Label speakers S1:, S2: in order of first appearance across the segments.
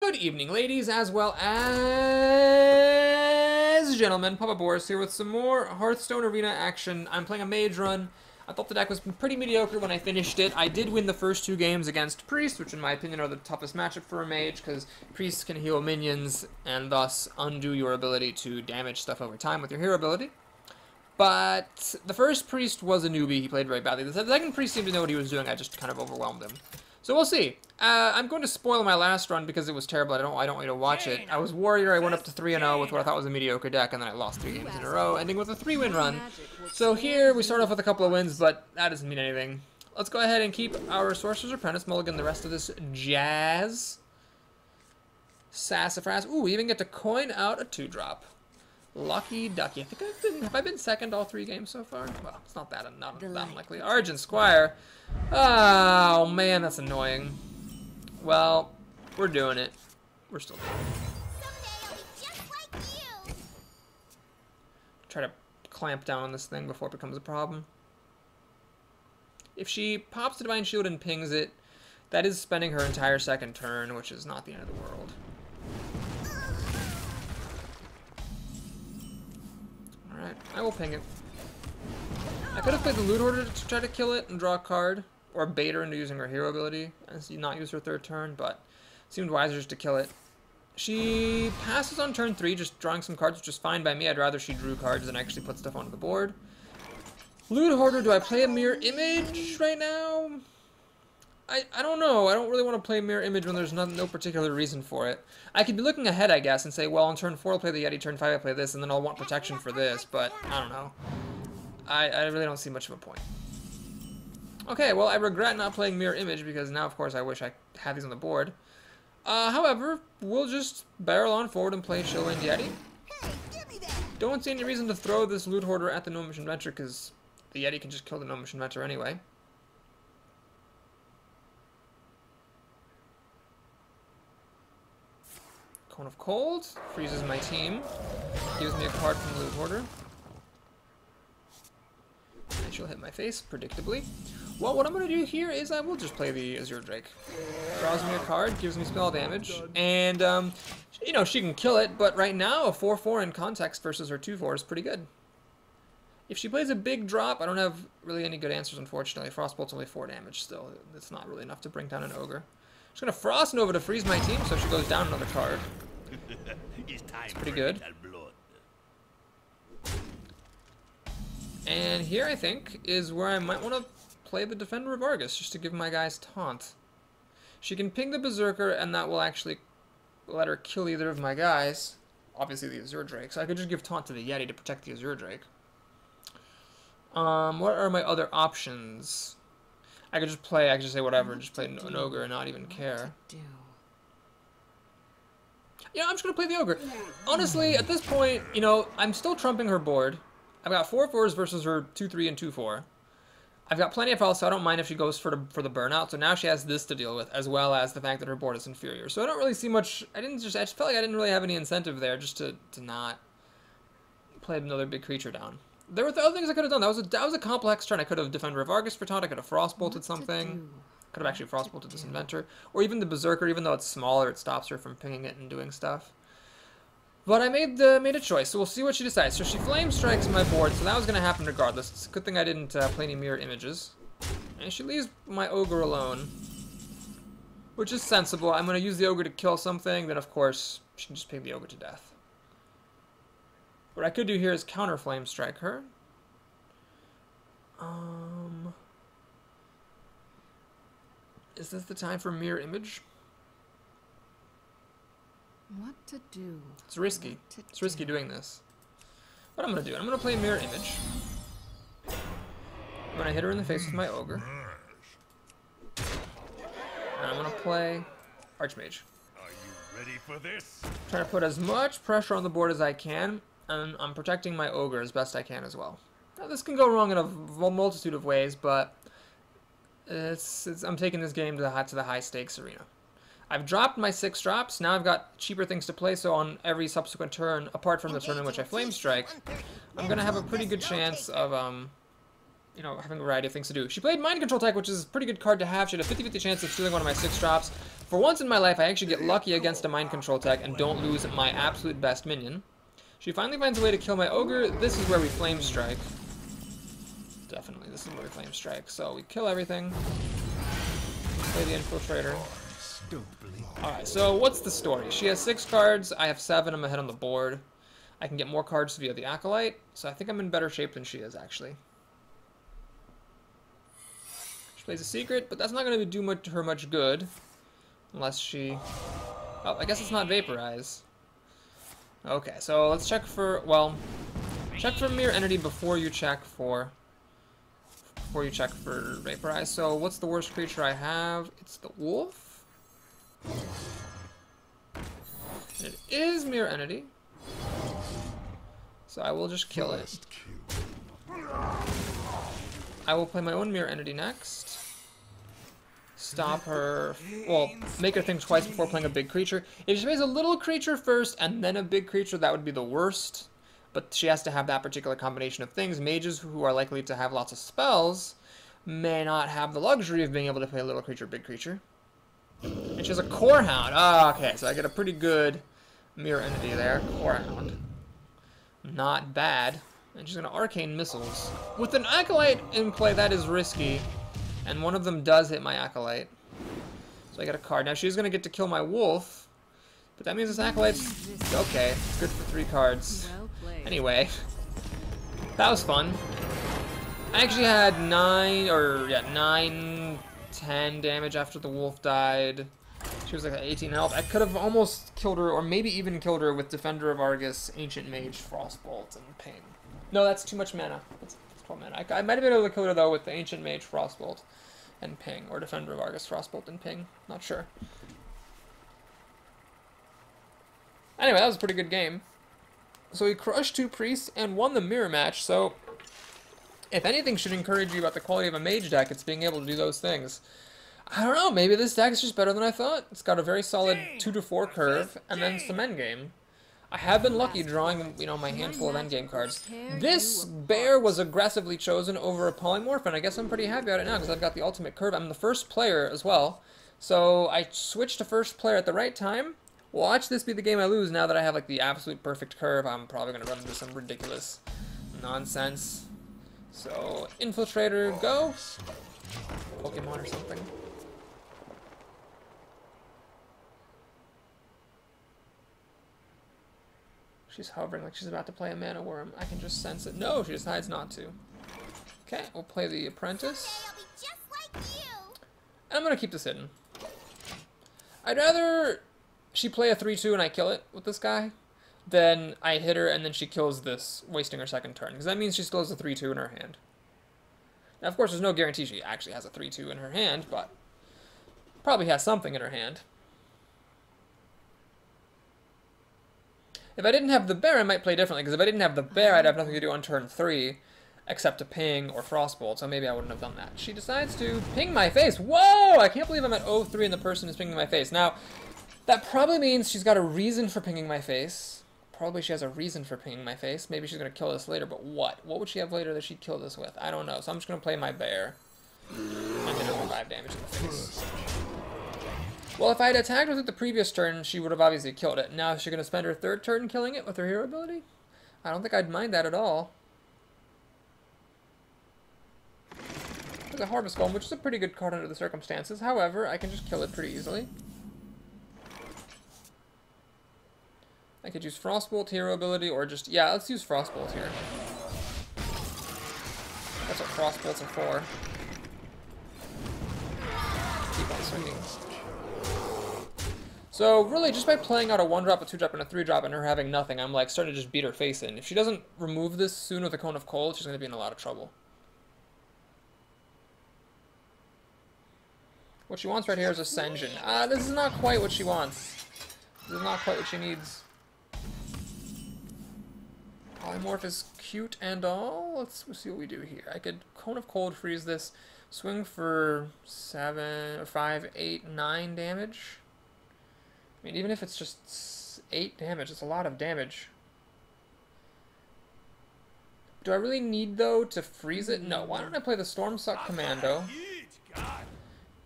S1: Good evening, ladies, as well as gentlemen. Papa Boris here with some more Hearthstone Arena action. I'm playing a Mage run. I thought the deck was pretty mediocre when I finished it. I did win the first two games against Priest, which in my opinion are the toughest matchup for a Mage, because Priests can heal minions and thus undo your ability to damage stuff over time with your hero ability. But the first Priest was a newbie. He played very badly. The second Priest seemed to know what he was doing. I just kind of overwhelmed him. So we'll see. I'm going to spoil my last run because it was terrible. I don't want you to watch it. I was Warrior. I went up to 3-0 with what I thought was a mediocre deck, and then I lost 3 games in a row, ending with a 3-win run. So here we start off with a couple of wins, but that doesn't mean anything. Let's go ahead and keep our Sorcerer's Apprentice, mulligan the rest of this jazz. Sassafras. Ooh, we even get to coin out a 2-drop. Lucky ducky. I think have I been second all 3 games so far? Well, it's not that unlikely. Argent Squire. Oh man, that's annoying. Well, we're doing it. We're still doing it.
S2: Someday I'll be just like you.
S1: Try to clamp down on this thing before it becomes a problem. If she pops the Divine Shield and pings it, that is spending her entire second turn, which is not the end of the world. Alright, I will ping it. I could have played the Loot Hoarder to try to kill it and draw a card, or bait her into using her hero ability and not use her third turn, but it seemed wiser just to kill it. She passes on turn 3, just drawing some cards, which is fine by me. I'd rather she drew cards than actually put stuff onto the board. Loot Hoarder, do I play a Mirror Image right now? I don't know. I don't really want to play Mirror Image when there's no particular reason for it. I could be looking ahead, I guess, and say, well, on turn 4 I'll play the Yeti, turn 5 I'll play this, and then I'll want protection for this, but I don't know. I really don't see much of a point. Okay, well, I regret not playing Mirror Image, because now, of course, I wish I had these on the board. However, we'll just barrel on forward and play Shillwind Yeti.
S2: Hey, give me that.
S1: Don't see any reason to throw this Loot Hoarder at the Gnomish Inventor, because the Yeti can just kill the Gnomish Inventor anyway. Cone of Cold freezes my team, gives me a card from the Loot Hoarder. And she'll hit my face, predictably. Well, what I'm going to do here is I will just play the Azure Drake. Draws me a card, gives me spell damage, and, you know, she can kill it, but right now a 4-4 in context versus her 2-4 is pretty good. If she plays a big drop, I don't have really any good answers, unfortunately. Frostbolt's only 4 damage still. It's not really enough to bring down an Ogre. I'm just going to Frost Nova to freeze my team, so she goes down another card. It's pretty good. And here, I think, is where I might want to play the Defender of Argus, just to give my guys taunt. She can ping the Berserker, and that will actually let her kill either of my guys. Obviously the Azure Drake, so I could just give taunt to the Yeti to protect the Azure Drake. What are my other options? I could just say whatever, just play an Ogre and not even care. Yeah, I'm just going to play the Ogre. Honestly, at this point, you know, I'm still trumping her board. I've got 4-4s versus her 2-3 and 2-4. I've got plenty of health, so I don't mind if she goes for the burnout. So now she has this to deal with, as well as the fact that her board is inferior. So I don't really see much. I just felt like I didn't really have any incentive there, just to not play another big creature down. There were other things I could have done. That was a complex turn. I could have Defender of Argus for taunt. I could have Frostbolted something. Could have actually Frostbolted this Inventor, or even the Berserker. Even though it's smaller, it stops her from pinging it and doing stuff. But I made a choice, so we'll see what she decides. So she Flame Strikes my board, so that was going to happen regardless. It's a good thing I didn't play any Mirror Images. And she leaves my Ogre alone, which is sensible. I'm going to use the Ogre to kill something, then of course she can just ping the Ogre to death. What I could do here is counter Flame Strike her. Is this the time for Mirror Image?
S3: What to do?
S1: It's risky. It's risky doing this. What I'm going to do, I'm going to play Mirror Image. I'm going to hit her in the face with my Ogre. And I'm going to play Archmage.
S4: Are you ready for this?
S1: Trying to put as much pressure on the board as I can, and I'm protecting my Ogre as best I can as well. Now, this can go wrong in a multitude of ways, but I'm taking this game to the high stakes arena. I've dropped my 6 drops. Now I've got cheaper things to play, so on every subsequent turn, apart from the turn in which I Flame Strike, I'm going to have a pretty good chance of, you know, having a variety of things to do. She played Mind Control Tech, which is a pretty good card to have. She had a 50-50 chance of stealing one of my 6 drops. For once in my life, I actually get lucky against a Mind Control Tech and don't lose my absolute best minion. She finally finds a way to kill my Ogre. This is where we Flame Strike. Definitely, this is where we Flame Strike. So we kill everything. Play the Infiltrator. Alright, so what's the story? She has 6 cards, I have 7, I'm ahead on the board. I can get more cards via the Acolyte, so I think I'm in better shape than she is, actually. She plays a Secret, but that's not going to do her much good. Unless she... Oh, I guess it's not Vaporize. Okay, so let's check for... Well, check for Mirror Entity before you check for Vaporize. So what's the worst creature I have? It's the Wolf. And it is Mirror Entity. So I will just kill it. I will play my own Mirror Entity next. Stop her. Well, make her think twice before playing a big creature. If she plays a little creature first and then a big creature, that would be the worst. But she has to have that particular combination of things. Mages who are likely to have lots of spells may not have the luxury of being able to play a little creature, big creature. And she has a Core Hound. Ah, okay, so I get a pretty good Mirror Entity there. Core Hound. Not bad. And she's going to Arcane Missiles. With an Acolyte in play, that is risky. And one of them does hit my Acolyte. So I get a card. Now she's going to get to kill my Wolf. But that means this Acolyte's... Okay, it's good for 3 cards. Anyway. That was fun. I actually had 9, 10 damage after the Wolf died. She was like at 18 health. I could have almost killed her, or maybe even killed her with Defender of Argus, Ancient Mage, Frostbolt, and Ping. No, that's too much mana. That's 12 mana. I might have been able to kill her, though, with the Ancient Mage, Frostbolt, and Ping. Or Defender of Argus, Frostbolt, and Ping. Not sure. Anyway, that was a pretty good game. So we crushed 2 priests and won the mirror match, so... If anything should encourage you about the quality of a mage deck, it's being able to do those things. I don't know, maybe this deck is just better than I thought. It's got a very solid 2 to 4 curve, and then some endgame. I have been lucky drawing, you know, my handful of endgame cards. This bear was aggressively chosen over a Polymorph, and I guess I'm pretty happy about it now, because I've got the ultimate curve. I'm the first player as well, so I switched to first player at the right time. Watch this be the game I lose now that I have, like, the absolute perfect curve. I'm probably going to run into some ridiculous nonsense. So, Infiltrator, go. Pokemon or something. She's hovering like she's about to play a Mana Worm. I can just sense it. No, she decides not to. Okay, we'll play the Apprentice.
S2: I'll be just like you.
S1: And I'm going to keep this hidden. I'd rather she play a 3-2 and I kill it with this guy than I hit her and then she kills this, wasting her second turn. Because that means she still has a 3-2 in her hand. Now, of course, there's no guarantee she actually has a 3-2 in her hand, but probably has something in her hand. If I didn't have the bear, I might play differently, because if I didn't have the bear, I'd have nothing to do on turn 3, except to ping or Frostbolt, so maybe I wouldn't have done that. She decides to ping my face. Whoa! I can't believe I'm at 0-3 and the person is pinging my face. Now, that probably means she's got a reason for pinging my face. Probably she has a reason for pinging my face. Maybe she's going to kill this later, but what? What would she have later that she'd kill this with? I don't know, so I'm just going to play my bear. And hit her for 5 damage in the face. Well, if I had attacked with it the previous turn, she would have obviously killed it. Now, is she going to spend her 3rd turn killing it with her hero ability? I don't think I'd mind that at all. There's a Harvest Golem, which is a pretty good card under the circumstances. However, I can just kill it pretty easily. I could use Frostbolt, hero ability, or just... Yeah, let's use Frostbolt here. That's what Frostbolts are for. Keep on swinging. So, really, just by playing out a 1-drop, a 2-drop, and a 3-drop, and her having nothing, I'm, like, starting to just beat her face in. If she doesn't remove this soon with a Cone of Cold, she's going to be in a lot of trouble. What she wants right here is Ascension. This is not quite what she wants. This is not quite what she needs. Polymorph is cute and all. Let's see what we do here. I could Cone of Cold freeze this, swing for 7, 5, 8, 9 damage. I mean, even if it's just 8 damage, it's a lot of damage. Do I really need, though, to freeze it? No. Why don't I play the Stormsuck Commando?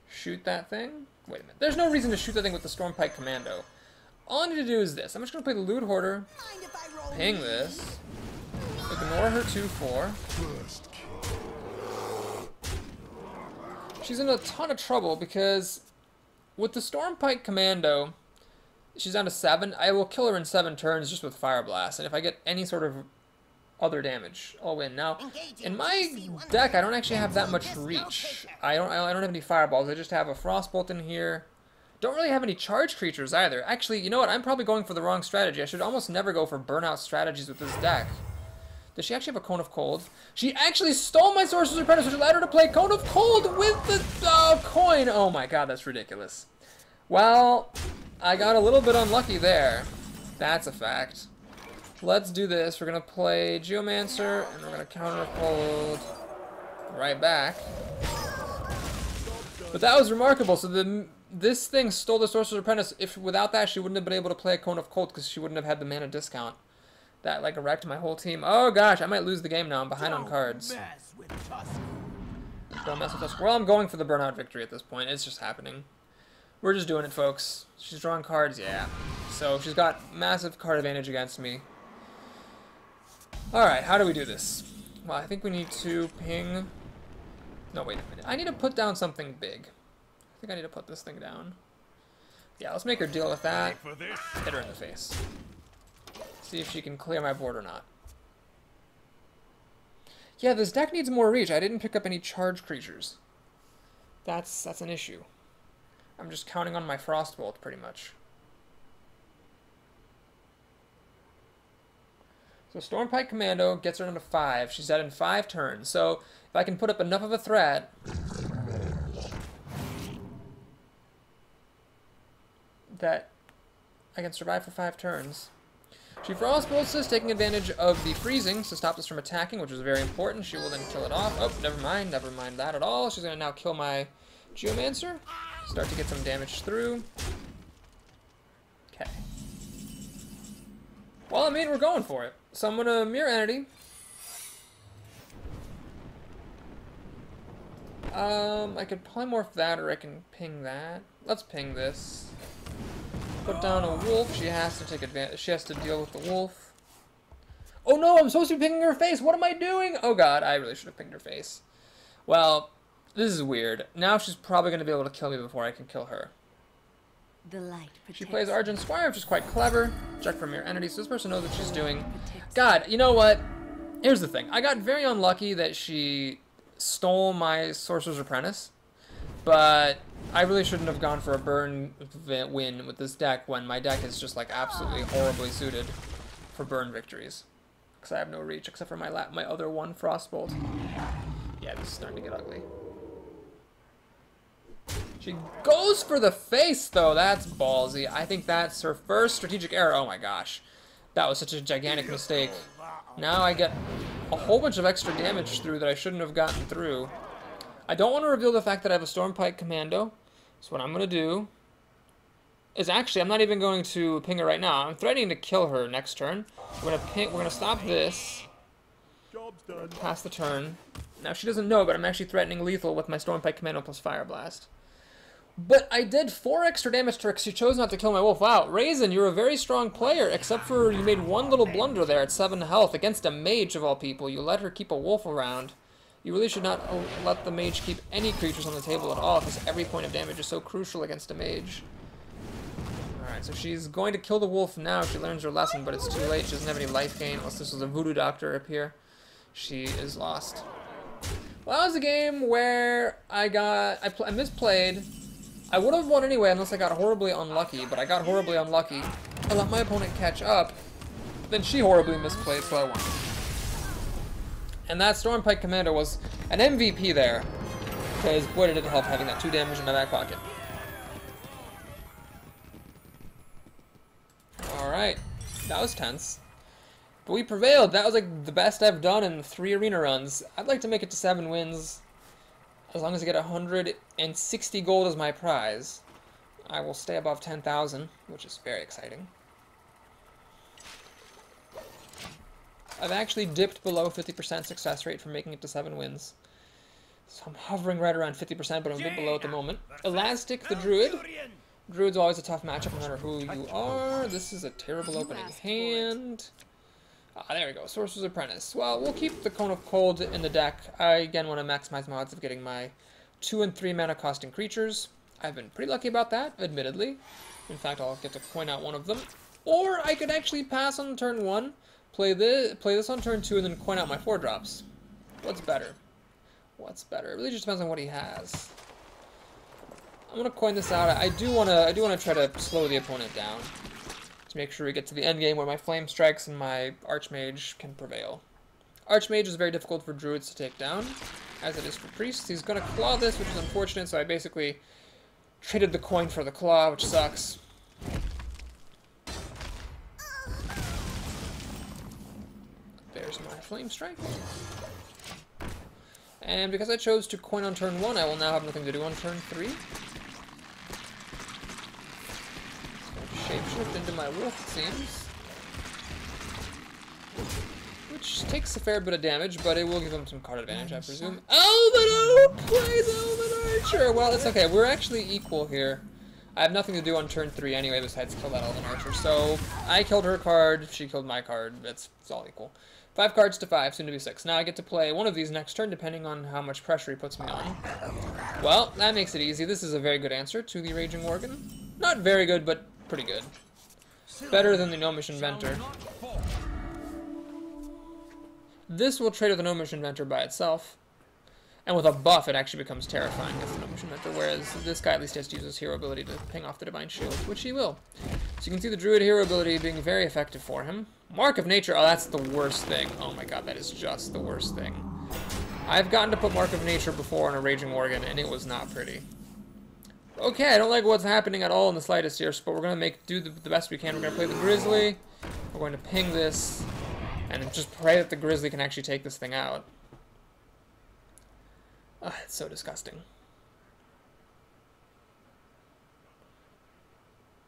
S1: Shoot that thing? Wait a minute. There's no reason to shoot that thing with the Stormpike Commando. All I need to do is this. I'm just going to play the Loot Hoarder, ping this, ignore her 2-4. She's in a ton of trouble because with the Stormpike Commando, she's down to 7. I will kill her in 7 turns just with Fire Blast, and if I get any sort of other damage, I'll win. Now, in my deck, I don't actually have that much reach. I don't have any fireballs. I just have a Frostbolt in here. Don't really have any charge creatures either. Actually, you know what? I'm probably going for the wrong strategy. I should almost never go for burnout strategies with this deck. Does she actually have a Cone of Cold? She actually stole my Sorcerer's Apprentice, which allowed her to play Cone of Cold with the coin. Oh my god, that's ridiculous. Well, I got a little bit unlucky there. That's a fact. Let's do this. We're going to play Geomancer, and we're going to counter Cold right back. But that was remarkable. So this thing stole the Sorcerer's Apprentice. If without that, she wouldn't have been able to play a Cone of Cold because she wouldn't have had the mana discount. That like wrecked my whole team. Oh gosh, I might lose the game now. I'm behind on cards. Don't mess with us. Well, I'm going for the burnout victory at this point. It's just happening. We're just doing it, folks. She's drawing cards, yeah. So she's got massive card advantage against me. Alright, how do we do this? Well, I think we need to ping... No, wait a minute. I need to put down something big. I think I need to put this thing down. Yeah, let's make her deal with that. Hit her in the face. See if she can clear my board or not. Yeah, this deck needs more reach. I didn't pick up any charge creatures. That's an issue. I'm just counting on my Frostbolt, pretty much. So Stormpike Commando gets her down to 5. She's dead in 5 turns. So if I can put up enough of a threat that I can survive for 5 turns. She Frostbolts us, taking advantage of the freezing to stop us from attacking, which is very important. She will then kill it off. Oh, never mind that at all. She's going to now kill my Geomancer. Start to get some damage through. Okay. Well, I mean, we're going for it. So I'm going to Mirror Entity. I could Polymorph that, or I can ping that. Let's ping this. Put down a wolf. She has to take advantage. She has to deal with the wolf. Oh no, I'm supposed to be pinging her face. What am I doing? Oh god, I really should have pinged her face. Well, this is weird. Now she's probably going to be able to kill me before I can kill her.
S3: The light
S1: She plays Argent Squire, which is quite clever. Check for Mirror Entity, so this person knows what she's doing. God, you know what? Here's the thing. I got very unlucky that she stole my Sorcerer's Apprentice. But I really shouldn't have gone for a burn win with this deck when my deck is just like absolutely horribly suited for burn victories. Because I have no reach except for my other one Frostbolt. Yeah, this is starting to get ugly. She goes for the face though, that's ballsy. I think that's her first strategic error. Oh my gosh. That was such a gigantic mistake. Now I get a whole bunch of extra damage through that I shouldn't have gotten through. I don't want to reveal the fact that I have a Stormpike Commando. So what I'm going to do is actually, I'm not even going to ping her right now. I'm threatening to kill her next turn. We're going to stop this. Pass the turn. Now she doesn't know, but I'm actually threatening lethal with my Stormpike Commando plus Fire Blast. But I did 4 extra damage to her because she chose not to kill my wolf. Wow, Raisin, you're a very strong player, except for you made one little blunder there at 7 health against a mage of all people. You let her keep a wolf around. You really should not let the mage keep any creatures on the table at all, because every point of damage is so crucial against a mage. Alright, so she's going to kill the wolf now. She learns her lesson, but it's too late. She doesn't have any life gain, unless this was a voodoo doctor up here. She is lost. Well, that was a game where I misplayed. I would have won anyway, unless I got horribly unlucky, but I got horribly unlucky. I let my opponent catch up, then she horribly misplayed, so I won. And that Stormpike Commando was an MVP there, because boy did it help having that 2 damage in my back pocket. Alright, that was tense. But we prevailed. That was like the best I've done in 3 arena runs. I'd like to make it to 7 wins. As long as I get 160 gold as my prize, I will stay above 10,000, which is very exciting. I've actually dipped below 50% success rate from making it to 7 wins. So I'm hovering right around 50%, but I'm a bit below at the moment. Elastic the Druid. Druid's always a tough matchup no matter who you are. This is a terrible opening hand. Ah, there we go. Sorcerer's Apprentice. Well, we'll keep the Cone of Cold in the deck. I, again, want to maximize my odds of getting my 2 and 3 mana costing creatures. I've been pretty lucky about that, admittedly. In fact, I'll get to point out one of them. Or I could actually pass on turn 1, play this on turn 2, and then coin out my 4-drops. What's better? What's better? It really just depends on what he has. I'm gonna coin this out. I do wanna try to slow the opponent down to make sure we get to the end game where my Flame Strikes and my Archmage can prevail. Archmage is very difficult for Druids to take down, as it is for Priests. He's gonna claw this, which is unfortunate, so I basically traded the coin for the claw, which sucks. There's my Flame Strike. And because I chose to coin on turn 1, I will now have nothing to do on turn 3. Shapeshift into my wolf, it seems. Which takes a fair bit of damage, but it will give him some card advantage, I presume. Elven Oak plays Elven Archer! Well, it's okay. We're actually equal here. I have nothing to do on turn 3 anyway besides kill that Elven Archer. So, I killed her card, she killed my card. It's all equal. 5 cards to 5, soon to be 6. Now I get to play one of these next turn, depending on how much pressure he puts me on. Well, that makes it easy. This is a very good answer to the Raging Worgen. Not very good, but pretty good. Better than the Gnomish Inventor. This will trade with the Gnomish Inventor by itself. And with a buff, it actually becomes terrifying against the Gnomish Inventor, whereas this guy at least has to use his hero ability to ping off the Divine Shield, which he will. So you can see the Druid hero ability being very effective for him. Mark of Nature, oh, that's the worst thing. Oh my god, that is just the worst thing. I've gotten to put Mark of Nature before on a Raging Worgen, and it was not pretty. Okay, I don't like what's happening at all in the slightest here, but we're going to do the best we can. We're going to play the Grizzly. We're going to ping this, and just pray that the Grizzly can actually take this thing out. Ugh, it's so disgusting.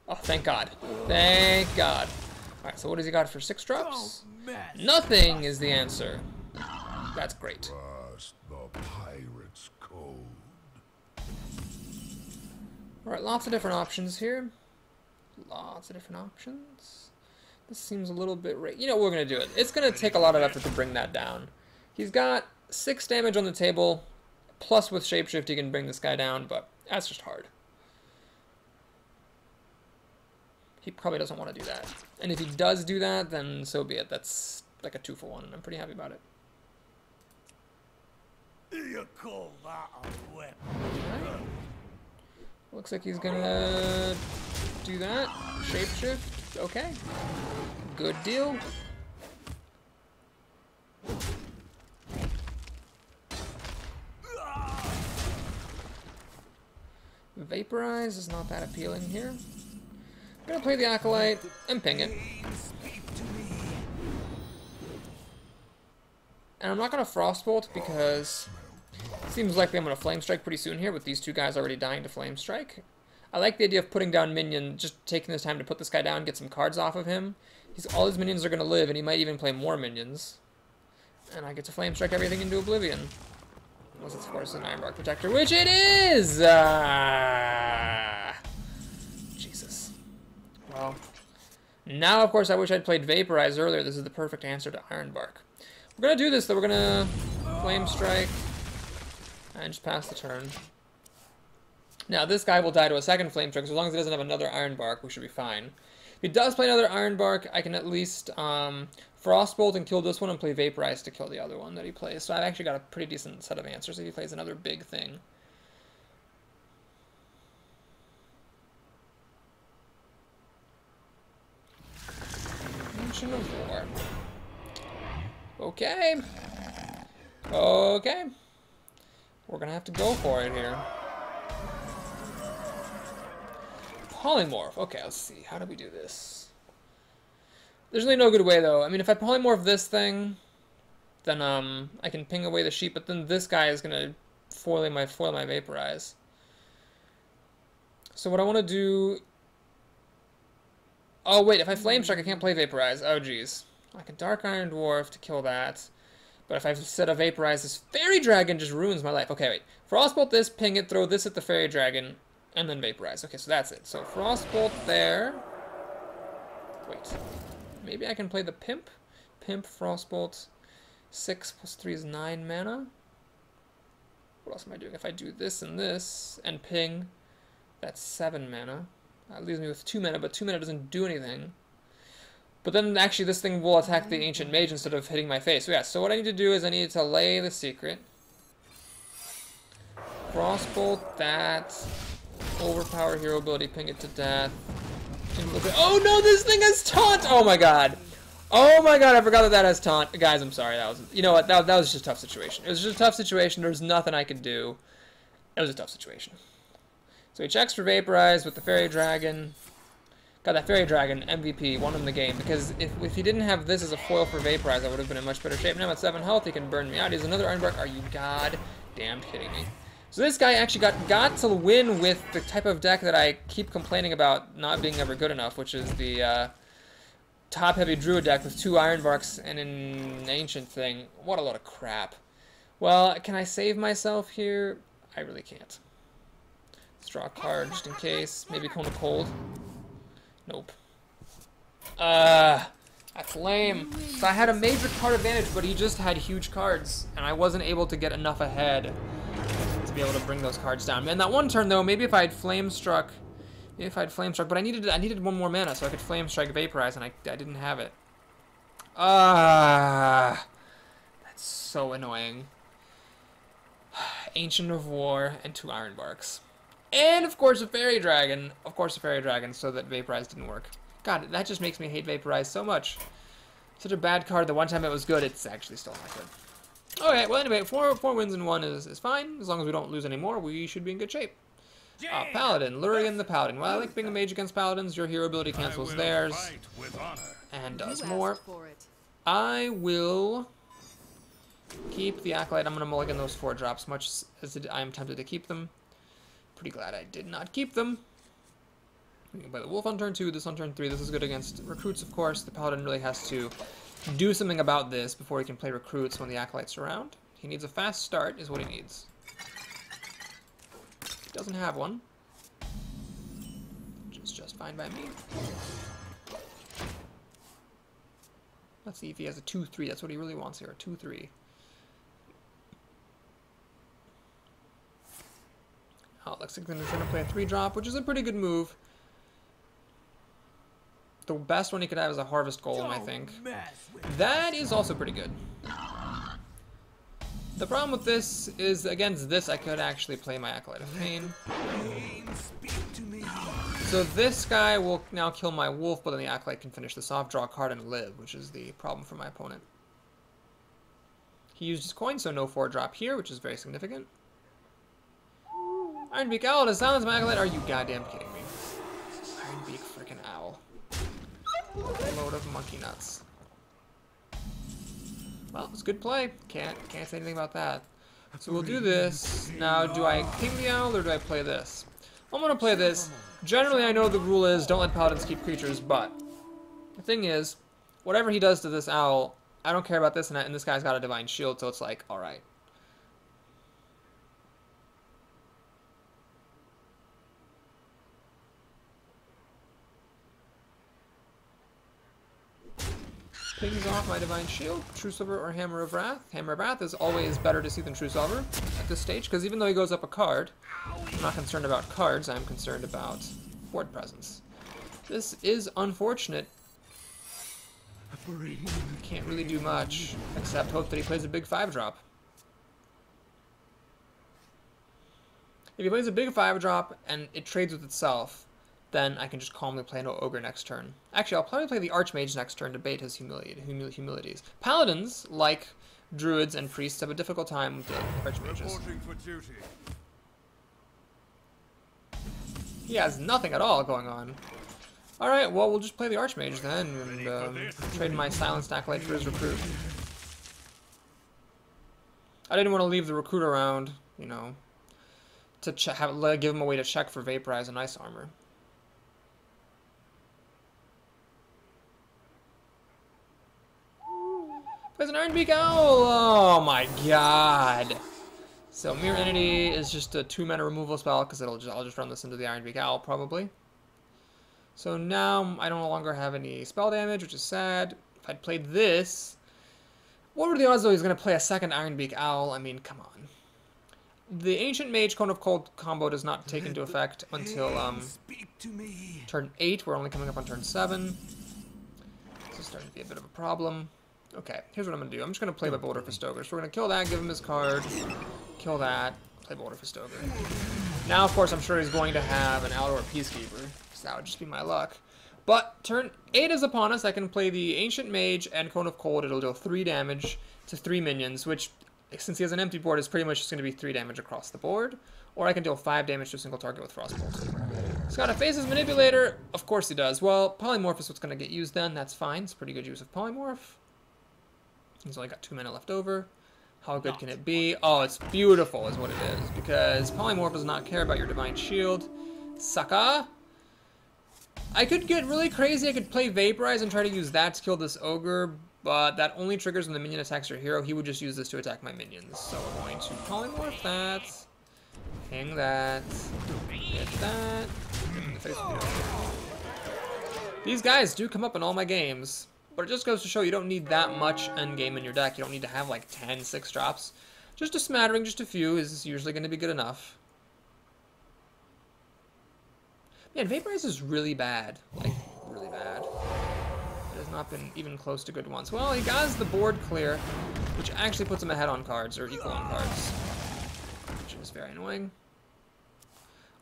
S1: Oh, thank God. Thank God. Alright, so what has he got for 6 drops? Nothing is the answer. That's great.
S4: The pirate's code.
S1: Alright, lots of different options here. Lots of different options. This seems a little bit... You know, we're going to do it. It's going to take a lot of effort to bring that down. He's got 6 damage on the table. Plus with Shapeshift he can bring this guy down, but that's just hard. He probably doesn't want to do that. And if he does do that, then so be it. That's like a 2-for-1, and I'm pretty happy about it.
S4: You call that a weapon?
S1: Right. Looks like he's gonna do that. Shapeshift. Okay. Good deal. Vaporize is not that appealing here. I'm gonna play the Acolyte and ping it. And I'm not gonna Frostbolt because it seems likely I'm gonna Flame Strike pretty soon here with these 2 guys already dying to Flame Strike. I like the idea of putting down minion, just taking this time to put this guy down, get some cards off of him. All his minions are gonna live, and he might even play more minions. And I get to Flame Strike everything into oblivion. Unless it's, of course, an Ironbark Protector, which it is! Jesus. Well, now, of course, I wish I'd played Vaporize earlier. This is the perfect answer to Ironbark. We're going to do this, though. We're going to Flame Strike and just pass the turn. Now, this guy will die to a second Flame Strike, so as long as he doesn't have another Ironbark, we should be fine. If he does play another Ironbark, I can at least Frostbolt and kill this one and play Vaporize to kill the other one that he plays. So I've actually got a pretty decent set of answers if he plays another big thing. Mansion of War. Okay. Okay. We're gonna have to go for it here. Polymorph. Okay, let's see. How do we do this? There's really no good way, though. I mean, if I polymorph this thing, then I can ping away the sheep, but then this guy is going to foil my Vaporize. So what I want to do... Oh, wait, if I Flame Strike, I can't play Vaporize. Oh, geez. I can Dark Iron Dwarf to kill that. But if I set a Vaporize, this Fairy Dragon just ruins my life. Okay, wait. Frostbolt this, ping it, throw this at the Fairy Dragon, and then Vaporize. Okay, so that's it. So Frostbolt there. Wait. Maybe I can play the Pimp? Pimp, Frostbolt. 6 plus 3 is 9 mana. What else am I doing? If I do this and ping, that's 7 mana. That leaves me with 2 mana, but 2 mana doesn't do anything. But then actually this thing will attack the Ancient Mage instead of hitting my face. So yeah, so what I need to do is I need to lay the Secret. Frostbolt that. Overpower hero ability, ping it to death. Oh no, this thing has taunt! Oh my god. Oh my god, I forgot that that has taunt. Guys, I'm sorry. That was, you know what, that was just a tough situation. It was just a tough situation. There was nothing I could do. It was a tough situation. So he checks for Vaporize with the Fairy Dragon. God, that Fairy Dragon, MVP, won him the game. Because if he didn't have this as a foil for Vaporize, I would have been in much better shape. Now at 7 health, he can burn me out. He has another Ironbark. Are you goddamn kidding me? So this guy actually got to win with the type of deck that I keep complaining about not being ever good enough, which is the top-heavy Druid deck with 2 Ironbarks and an Ancient thing. What a load of crap. Well, can I save myself here? I really can't. Let's draw a card just in case. Maybe Cone of Cold. Nope. That's lame. So I had a major card advantage, but he just had huge cards, and I wasn't able to get enough ahead to be able to bring those cards down. And that one turn, though, maybe if I had Flame Struck, but I needed 1 more mana so I could Flame Strike Vaporize, and I didn't have it. That's so annoying. Ancient of War and 2 Ironbarks. And, of course, a Fairy Dragon. Of course, a Fairy Dragon, so that Vaporize didn't work. God, that just makes me hate Vaporize so much. Such a bad card. The one time it was good, it's actually still not good. Okay, well, anyway, 4 wins and 1 is fine. As long as we don't lose any more, we should be in good shape. Paladin. Lurian the Paladin. Well, I like being a mage against Paladins. Your hero ability cancels theirs. And does more. I will keep the Acolyte. I'm going to mulligan those 4 drops, much as I am tempted to keep them. Pretty glad I did not keep them. We can play the Wolf on turn 2, this on turn 3. This is good against Recruits, of course. The Paladin really has to do something about this before he can play Recruits when the Acolyte's around. He needs a fast start, is what he needs. He doesn't have one. Which is just fine by me. Let's see if he has a 2-3. That's what he really wants here, a 2-3. Oh, looks like they're going to play a 3-drop, which is a pretty good move. The best one he could have is a Harvest Golem, I think. That is also pretty good. The problem with this is, against this, I could actually play my Acolyte of Pain. So this guy will now kill my Wolf, but then the Acolyte can finish this off, draw a card, and live, which is the problem for my opponent. He used his coin, so no 4-drop here, which is very significant. Ironbeak Owl to silence my Acolyte. Are you goddamn kidding me? Ironbeak freaking Owl. Load of monkey nuts. Well, it's good play. Can't say anything about that. So we'll do this. Now, do I ping the Owl or do I play this? I'm gonna play this. Generally, I know the rule is don't let Paladins keep creatures, but the thing is, whatever he does to this Owl, I don't care about this, and this guy's got a Divine Shield, so it's like, alright. Pings off my Divine Shield, True Silver or Hammer of Wrath. Hammer of Wrath is always better to see than True Silver at this stage, because even though he goes up a card, I'm not concerned about cards, I'm concerned about board presence. This is unfortunate. Can't really do much, except hope that he plays a big 5-drop. If he plays a big 5-drop and it trades with itself, then I can just calmly play no Ogre next turn. Actually, I'll probably play the Archmage next turn to bait his humilities. Paladins, like Druids and Priests, have a difficult time with the Archmages. He has nothing at all going on. Alright, well, we'll just play the Archmage then, and trade my Silenced Acolyte for his Recruit. I didn't want to leave the Recruit around, you know, to give him a way to check for Vaporize and Ice Armor. Plays an Iron Beak Owl! Oh my god! So Mirror Entity is just a 2-mana removal spell, because I'll just run this into the Iron Beak Owl, probably. So now I no longer have any spell damage, which is sad. If I'd played this... What were the odds, though, he's going to play a second Iron Beak Owl? I mean, come on. The Ancient Mage Cone of Cold combo does not take into effect until turn 8. We're only coming up on turn 7. This is starting to be a bit of a problem. Okay, here's what I'm going to do. I'm just going to play by Boulder for Stoker. So we're going to kill that, give him his card, kill that, play Boulder for Stoker. Now, of course, I'm sure he's going to have an Outdoor Peacekeeper, because that would just be my luck. But turn 8 is upon us. I can play the Ancient Mage and Cone of Cold. It'll deal 3 damage to 3 minions, which, since he has an empty board, is pretty much just going to be 3 damage across the board. Or I can deal 5 damage to a single target with Frostbolt. He's got a Faces Manipulator. Of course he does. Well, Polymorph is what's going to get used then. That's fine. It's pretty good use of Polymorph. He's only got 2 mana left over. How good can it be? Oh, it's beautiful is what it is. Because Polymorph does not care about your Divine Shield. Sucker. I could get really crazy. I could play Vaporize and try to use that to kill this Ogre. But that only triggers when the minion attacks your hero. He would just use this to attack my minions. So we're going to Polymorph that. Hang that. Get that. These guys do come up in all my games. But it just goes to show you don't need that much endgame in your deck. You don't need to have like 10 6-drops. Just a smattering, just a few is usually going to be good enough. Man, Vaporize is really bad. Like, really bad. It has not been even close to good once. Well, he got the board clear, which actually puts him ahead on cards, or equal on cards. Which is very annoying.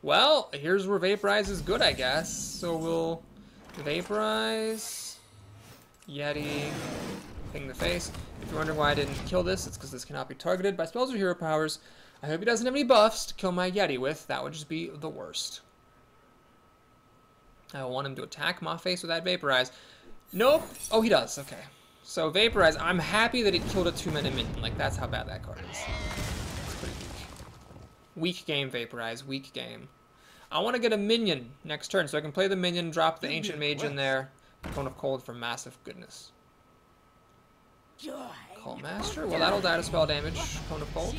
S1: Well, here's where Vaporize is good, I guess. So we'll Vaporize, Yeti, ping the face. If you're wondering why I didn't kill this, it's because this cannot be targeted by spells or hero powers. I hope he doesn't have any buffs to kill my Yeti with. That would just be the worst. I want him to attack my face with that Vaporize. Nope. Oh, he does. Okay. So Vaporize, I'm happy that he killed a 2-mana minion. Like, that's how bad that card is. It's pretty weak. Weak game, Vaporize. Weak game. I want to get a minion next turn, so I can play the minion, drop the Ancient Mage in there. Cone of Cold for massive goodness. Call Master. Well, that'll die to spell damage. Cone of Cold.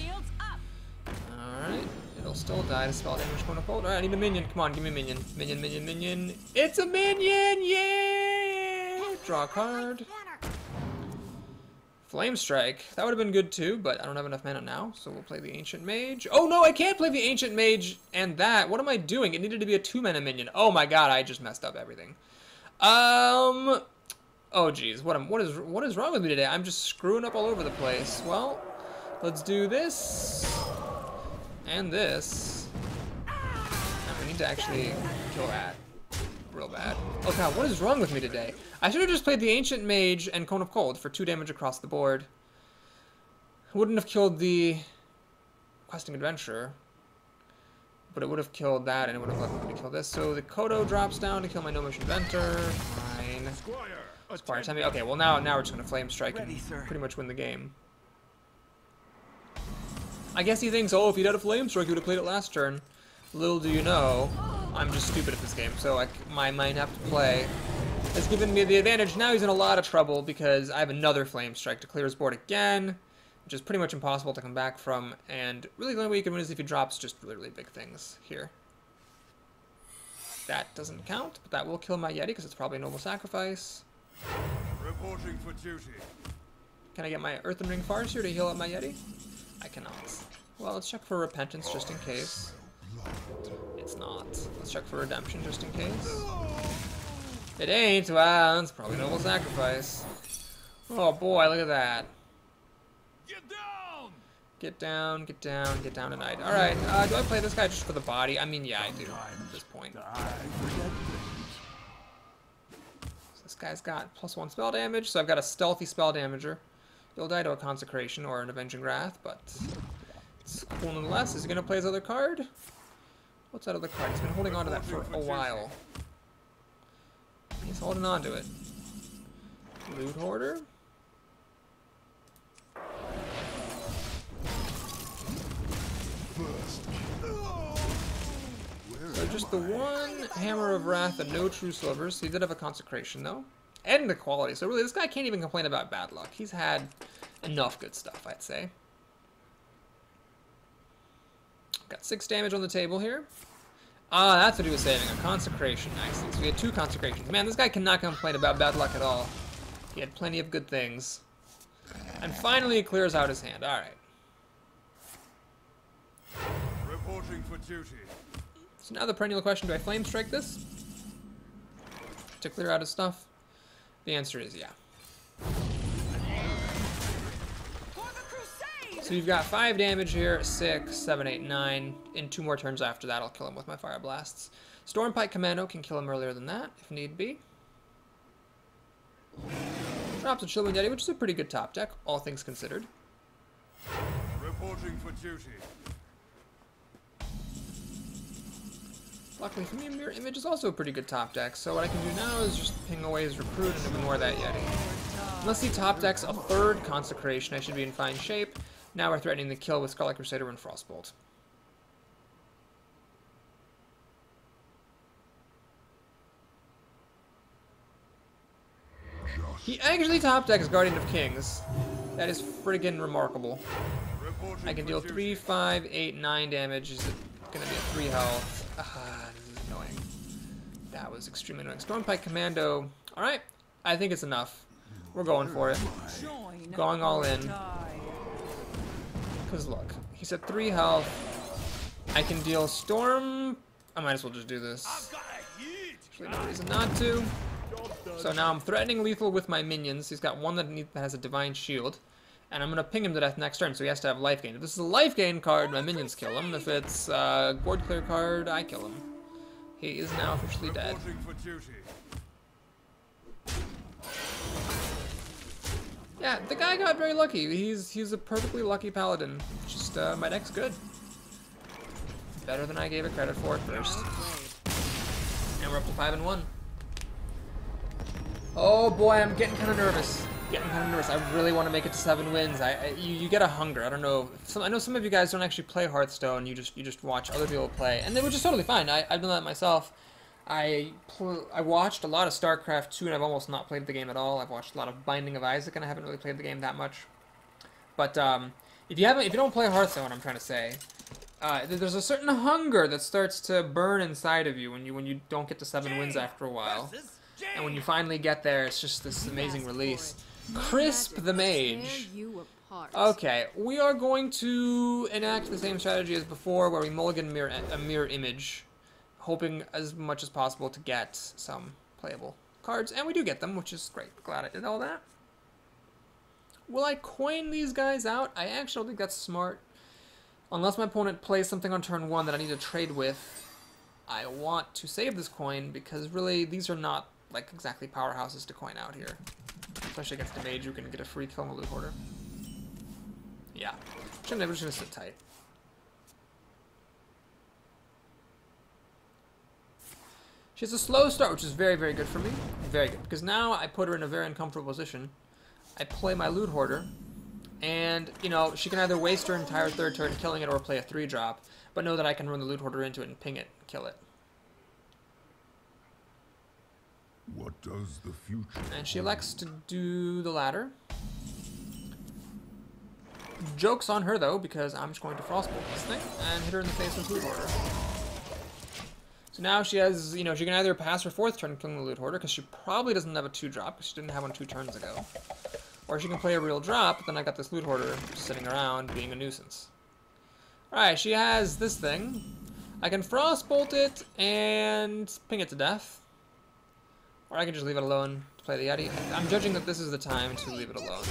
S1: Alright. It'll still die to spell damage. Cone of Cold. Alright, I need a minion. Come on, give me a minion. Minion, minion, minion. It's a minion! Yeah! Draw a card. Flame Strike. That would have been good too, but I don't have enough mana now, so we'll play the Ancient Mage. Oh no, I can't play the Ancient Mage and that. What am I doing? It needed to be a 2-mana minion. Oh my god, I just messed up everything. Oh geez, what is wrong with me today? I'm just screwing up all over the place. Well, let's do this and this. And we need to actually kill that real bad. Oh god, what is wrong with me today? I should have just played the Ancient Mage and Cone of Cold for 2 damage across the board. Wouldn't have killed the Questing Adventurer, but it would have killed that, and it would have left me to kill this. So the Kodo drops down to kill my Gnomish Inventor. Fine. Squire, tell me. Okay, well now we're just gonna Flame Strike and pretty much win the game. I guess he thinks, oh, if he'd had a Flame Strike, he would have played it last turn. Little do you know, I'm just stupid at this game, so my might have to play has given me the advantage. Now he's in a lot of trouble because I have another Flame Strike to clear his board again, which is pretty much impossible to come back from, and really the only way you can win is if he drops just literally big things here. That doesn't count, but that will kill my Yeti because it's probably a noble sacrifice.
S4: Reporting for duty.
S1: Can I get my Earthen Ring Farce here to heal up my Yeti? I cannot. Well, let's check for Repentance just in case. It's not. Let's check for Redemption just in case. It ain't. Well, it's probably noble sacrifice. Oh boy, look at that.
S4: Get down!
S1: Get down, get down, get down tonight. Alright, do I play this guy just for the body? I mean, yeah, I do at this point. So this guy's got +1 spell damage, so I've got a stealthy spell damager. He'll die to a Consecration or an Avenging Wrath, but it's cool nonetheless. Is he going to play his other card? What's that other card? He's been holding on to that for a while. He's holding on to it. Loot Hoarder. So just the one Hammer of Wrath and no True Silvers. He did have a Consecration though. and the quality. So really, this guy can't even complain about bad luck. He's had enough good stuff, I'd say. Got 6 damage on the table here. Ah, that's what he was saving, a consecration. Nice. So we had 2 consecrations. Man, this guy cannot complain about bad luck at all. He had plenty of good things. And finally, he clears out his hand. All right.
S4: Reporting for duty.
S1: So now the perennial question, do I flame strike this to clear out his stuff? The answer is yeah. So you've got 5 damage here, 6, 7, 8, 9. In 2 more turns after that, I'll kill him with my fire blasts. Stormpike Commando can kill him earlier than that, if need be. Drops a Chillwind Yeti, which is a pretty good top deck, all things considered.
S4: Reporting for duty.
S1: Luckily for me, Mirror Image is also a pretty good top deck, so what I can do now is just ping away his Recruit and ignore that Yeti. Unless he top decks a 3rd Consecration, I should be in fine shape. Now we're threatening the kill with Scarlet Crusader and Frostbolt. He actually top decks Guardian of Kings. That is friggin' remarkable. I can deal 3, 5, 8, 9 damage. Is it gonna be a 3 health? Ah, this is annoying. That was extremely annoying. Stormpike Commando. Alright, I think it's enough. We're going for it. Going all in. Because look, he's at 3 health. I can deal Storm. I might as well just do this. Actually, no reason not to. So now I'm threatening lethal with my minions. He's got one that has a Divine Shield. And I'm going to ping him to death next turn, so he has to have life gain. If this is a life gain card, my minions kill him. If it's a board clear card, I kill him. He is now officially dead. Yeah, the guy got very lucky. He's a perfectly lucky paladin. Just, my deck's good. Better than I gave it credit for at first. And we're up to 5 and 1. Oh boy, I'm getting kind of nervous. I really want to make it to 7 wins. You get a hunger. I don't know. I know some of you guys don't actually play Hearthstone. You just watch other people play, and which is totally fine. I've done that myself. I watched a lot of StarCraft 2, and I've almost not played the game at all. I've watched a lot of Binding of Isaac, and I haven't really played the game that much. But if you don't play Hearthstone, I'm trying to say, there's a certain hunger that starts to burn inside of you when you don't get to 7 wins after a while. And when you finally get there, it's just this amazing release. Crisp the Mage. Okay, we are going to enact the same strategy as before, where we mulligan a mirror image, hoping as much as possible to get some playable cards. And we do get them, which is great. Glad I did all that. Will I coin these guys out? I actually don't think that's smart. Unless my opponent plays something on turn 1 that I need to trade with, I want to save this coin, because really, these are not like exactly powerhouses to coin out here. Especially against a mage who can get a free kill on the loot hoarder. Yeah. I'm just gonna sit tight. She has a slow start, which is very, very good for me. Very good. Because now I put her in a very uncomfortable position. I play my loot hoarder, and, you know, she can either waste her entire 3rd turn killing it or play a 3-drop, but know that I can run the loot hoarder into it and ping it and kill it.
S5: What does the future
S1: And she elects to do the latter. Joke's on her, though, because I'm just going to Frostbolt this thing and hit her in the face with Loot Hoarder. So now she has, you know, she can either pass her 4th turn killing the Loot Hoarder, because she probably doesn't have a 2-drop, because she didn't have one 2 turns ago. Or she can play a real drop, but then I got this Loot Hoarder just sitting around being a nuisance. Alright, she has this thing. I can Frostbolt it and ping it to death. Or I can just leave it alone to play the Yeti. I'm judging that this is the time to leave it alone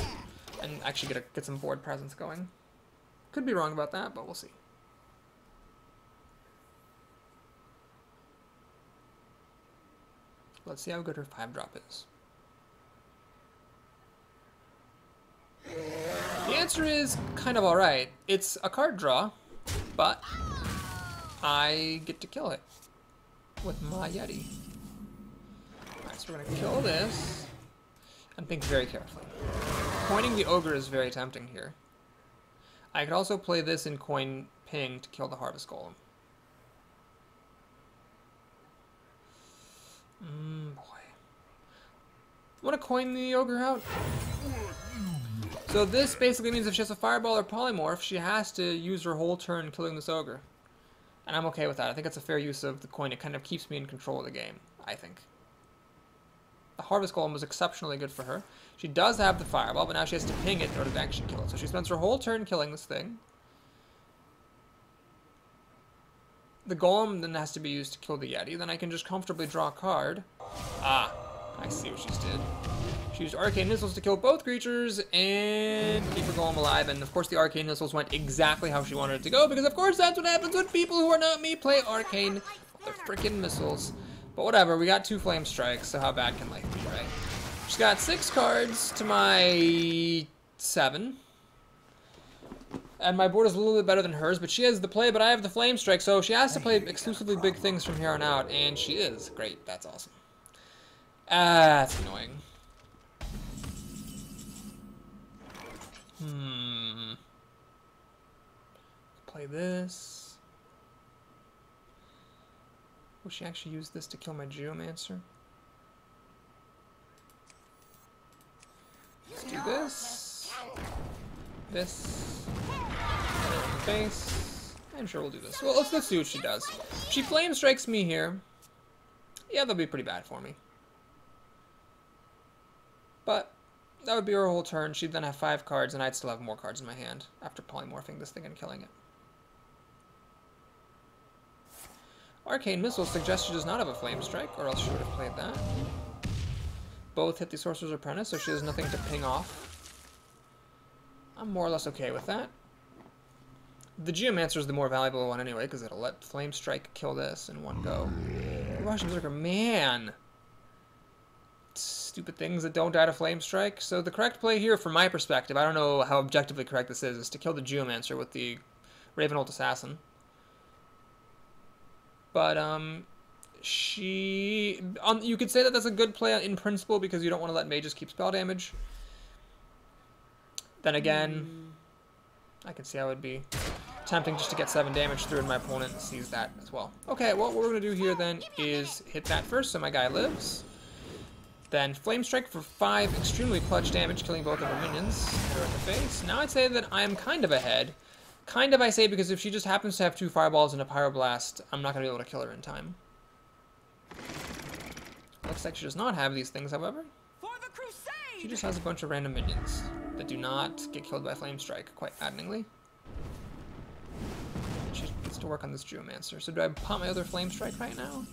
S1: and actually get some board presence going. Could be wrong about that, but we'll see. Let's see how good her 5-drop is. The answer is kind of alright. It's a card draw, but I get to kill it with my Yeti. So we're going to kill this, and think very carefully. Coining the Ogre is very tempting here. I could also play this in coin ping to kill the Harvest Golem. Boy. want to coin the ogre out. So this basically means if she has a fireball or polymorph, she has to use her whole turn killing this ogre. And I'm okay with that. I think it's a fair use of the coin. It kind of keeps me in control of the game, I think. The Harvest Golem was exceptionally good for her. She does have the fireball, but now she has to ping it in order to actually kill it. So she spends her whole turn killing this thing. The Golem then has to be used to kill the Yeti. Then I can just comfortably draw a card. Ah, I see what she just did. She used Arcane Missiles to kill both creatures and keep her Golem alive. And of course the Arcane Missiles went exactly how she wanted it to go, because of course that's what happens when people who are not me play Arcane. They're freaking missiles. But whatever, we got 2 Flame Strikes, so how bad can life be, right? She's got 6 cards to my 7. And my board is a little bit better than hers, but she has the play, but I have the Flame Strike, so she has to play exclusively big things from here on out, and she is. Great, that's awesome. That's annoying. Play this. Will she actually use this to kill my Geomancer? Let's do this. This. Put it in the face. I'm sure we'll do this. Well, let's see what she does. If she Flame Strikes me here, yeah, that'll be pretty bad for me. But that would be her whole turn. She'd then have 5 cards, and I'd still have more cards in my hand after polymorphing this thing and killing it. Arcane Missile suggests she does not have a Flame Strike, or else she would have played that. Both hit the Sorcerer's Apprentice, so she has nothing to ping off. I'm more or less okay with that. The Geomancer is the more valuable one anyway, because it'll let Flame Strike kill this in one go. Russian Berserker, man! Stupid things that don't die to Flame Strike. So the correct play here, from my perspective, I don't know how objectively correct this is to kill the Geomancer with the Ravenhold Assassin. But, you could say that that's a good play in principle because you don't want to let mages keep spell damage. Then again, I can see how it would be tempting just to get 7 damage through and my opponent sees that as well. Okay, well, what we're going to do here then is hit that first so my guy lives. Then Flame Strike for 5 extremely clutch damage, killing both of her minions. Hit her in the face. Now I'd say that I'm kind of ahead. Kind of, I say, because if she just happens to have 2 fireballs and a pyroblast, I'm not going to be able to kill her in time. Looks like she does not have these things, however.
S2: For the crusade!
S1: She just has a bunch of random minions that do not get killed by Flame Strike, quite maddeningly. She needs to work on this Geomancer. So do I pop my other Flame Strike right now?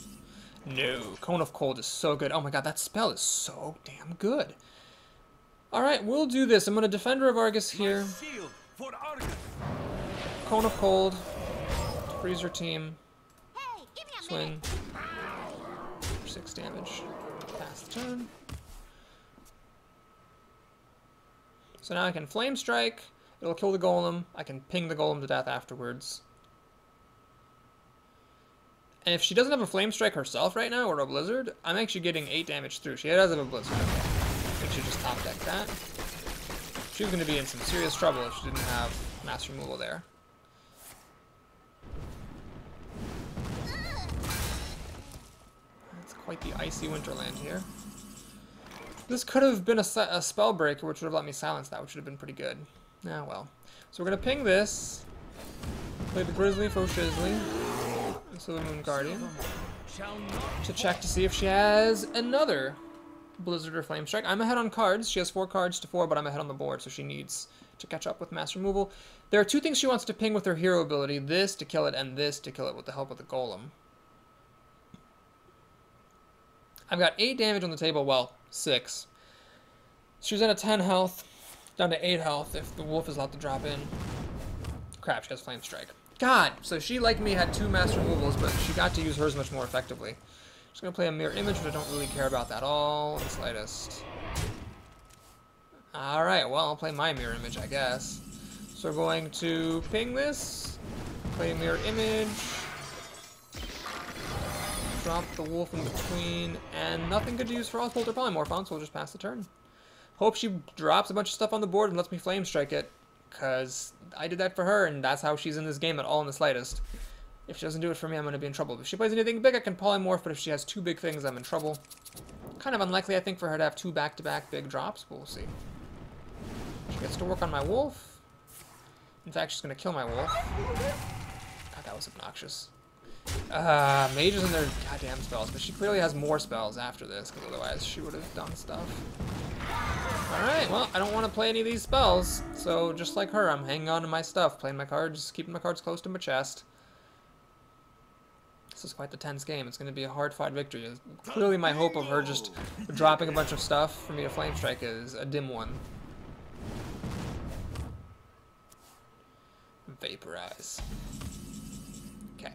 S1: No. Cone of Cold is so good. Oh my god, that spell is so damn good. Alright, we'll do this. I'm going to Defender of Argus here.
S4: Shield for Argus.
S1: Cone of Cold. Freeze her team.
S2: Hey, give me a
S1: Swing.
S2: minute.
S1: For 6 damage. Pass the turn. So now I can Flame Strike. It'll kill the Golem. I can ping the Golem to death afterwards. And if she doesn't have a Flame Strike herself right now, or a Blizzard, I'm actually getting 8 damage through. She does have a Blizzard. Okay. I think she just top decked that. She was going to be in some serious trouble if she didn't have Mass Removal there. That's quite the icy Winterland here. This could have been a spell breaker, which would have let me silence that, which would have been pretty good. Ah, well. So we're going to ping this. Play the Grizzly for Shizzly. Silver Moon Guardian. To check to see if she has another Blizzard or Flame Strike. I'm ahead on cards. She has 4 cards to 4, but I'm ahead on the board, so she needs to catch up with Mass Removal. There are 2 things she wants to ping with her hero ability. This to kill it, and this to kill it with the help of the Golem. I've got 8 damage on the table. Well, 6. She was at a 10 health, down to 8 health if the wolf is allowed to drop in. Crap, she has Flame Strike. God! So she, like me, had 2 Mass Removals, but she got to use hers much more effectively. Just gonna play a Mirror Image, but I don't really care about that all in the slightest. Alright, well, I'll play my Mirror Image, I guess. So we're going to ping this, play Mirror Image, drop the wolf in between, and nothing good to use for Oswald or Polymorph on, so we'll just pass the turn. Hope she drops a bunch of stuff on the board and lets me Flame Strike it, because I did that for her, and that's how she's in this game at all in the slightest. If she doesn't do it for me, I'm going to be in trouble. If she plays anything big, I can Polymorph, but if she has 2 big things, I'm in trouble. Kind of unlikely, I think, for her to have 2 back-to-back big drops, but we'll see. She gets to work on my wolf. In fact, she's going to kill my wolf. God, that was obnoxious. Mage is in their goddamn spells, but she clearly has more spells after this, because otherwise she would have done stuff. Alright, well, I don't want to play any of these spells, so just like her, I'm hanging on to my stuff, playing my cards, keeping my cards close to my chest. This is quite the tense game. It's going to be a hard-fought victory. Clearly my hope of her just dropping a bunch of stuff for me to flame strike is a dim one. Vaporize. Okay.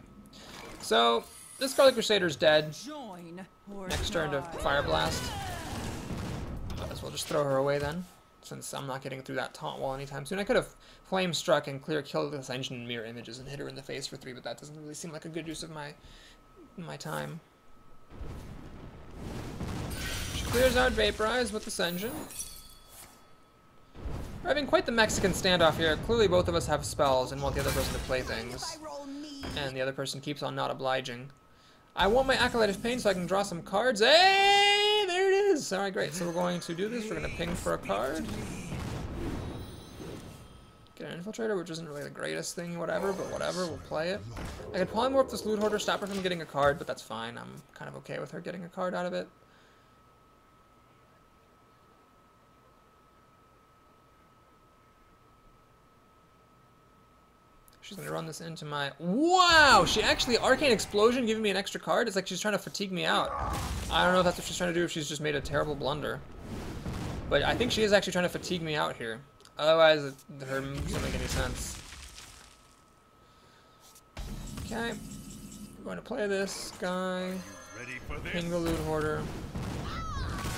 S1: So, this Scarlet Crusader's dead. Next turn to Fire Blast. Might as well just throw her away then, since I'm not getting through that taunt wall anytime soon. I could have Flame Struck and clear killed this engine in mirror images and hit her in the face for 3, but that doesn't really seem like a good use of my time. She clears out Vaporize with this engine. We're having quite the Mexican standoff here. Clearly both of us have spells and want the other person to play things. And the other person keeps on not obliging. I want my Acolyte of Pain so I can draw some cards. Hey! There it is! Alright, great. So we're going to do this. We're going to ping for a card. Get an Infiltrator, which isn't really the greatest thing, whatever, but whatever, we'll play it. I could Polymorph this Loot Hoarder, stop her from getting a card, but that's fine. I'm kind of okay with her getting a card out of it. She's going to run this into my... Wow! She actually... Arcane Explosion giving me an extra card? It's like she's trying to fatigue me out. I don't know if that's what she's trying to do, if she's just made a terrible blunder. But I think she is actually trying to fatigue me out here. Otherwise, her move doesn't make any sense. Okay. I'm going to play this guy. Ping the Loot Hoarder.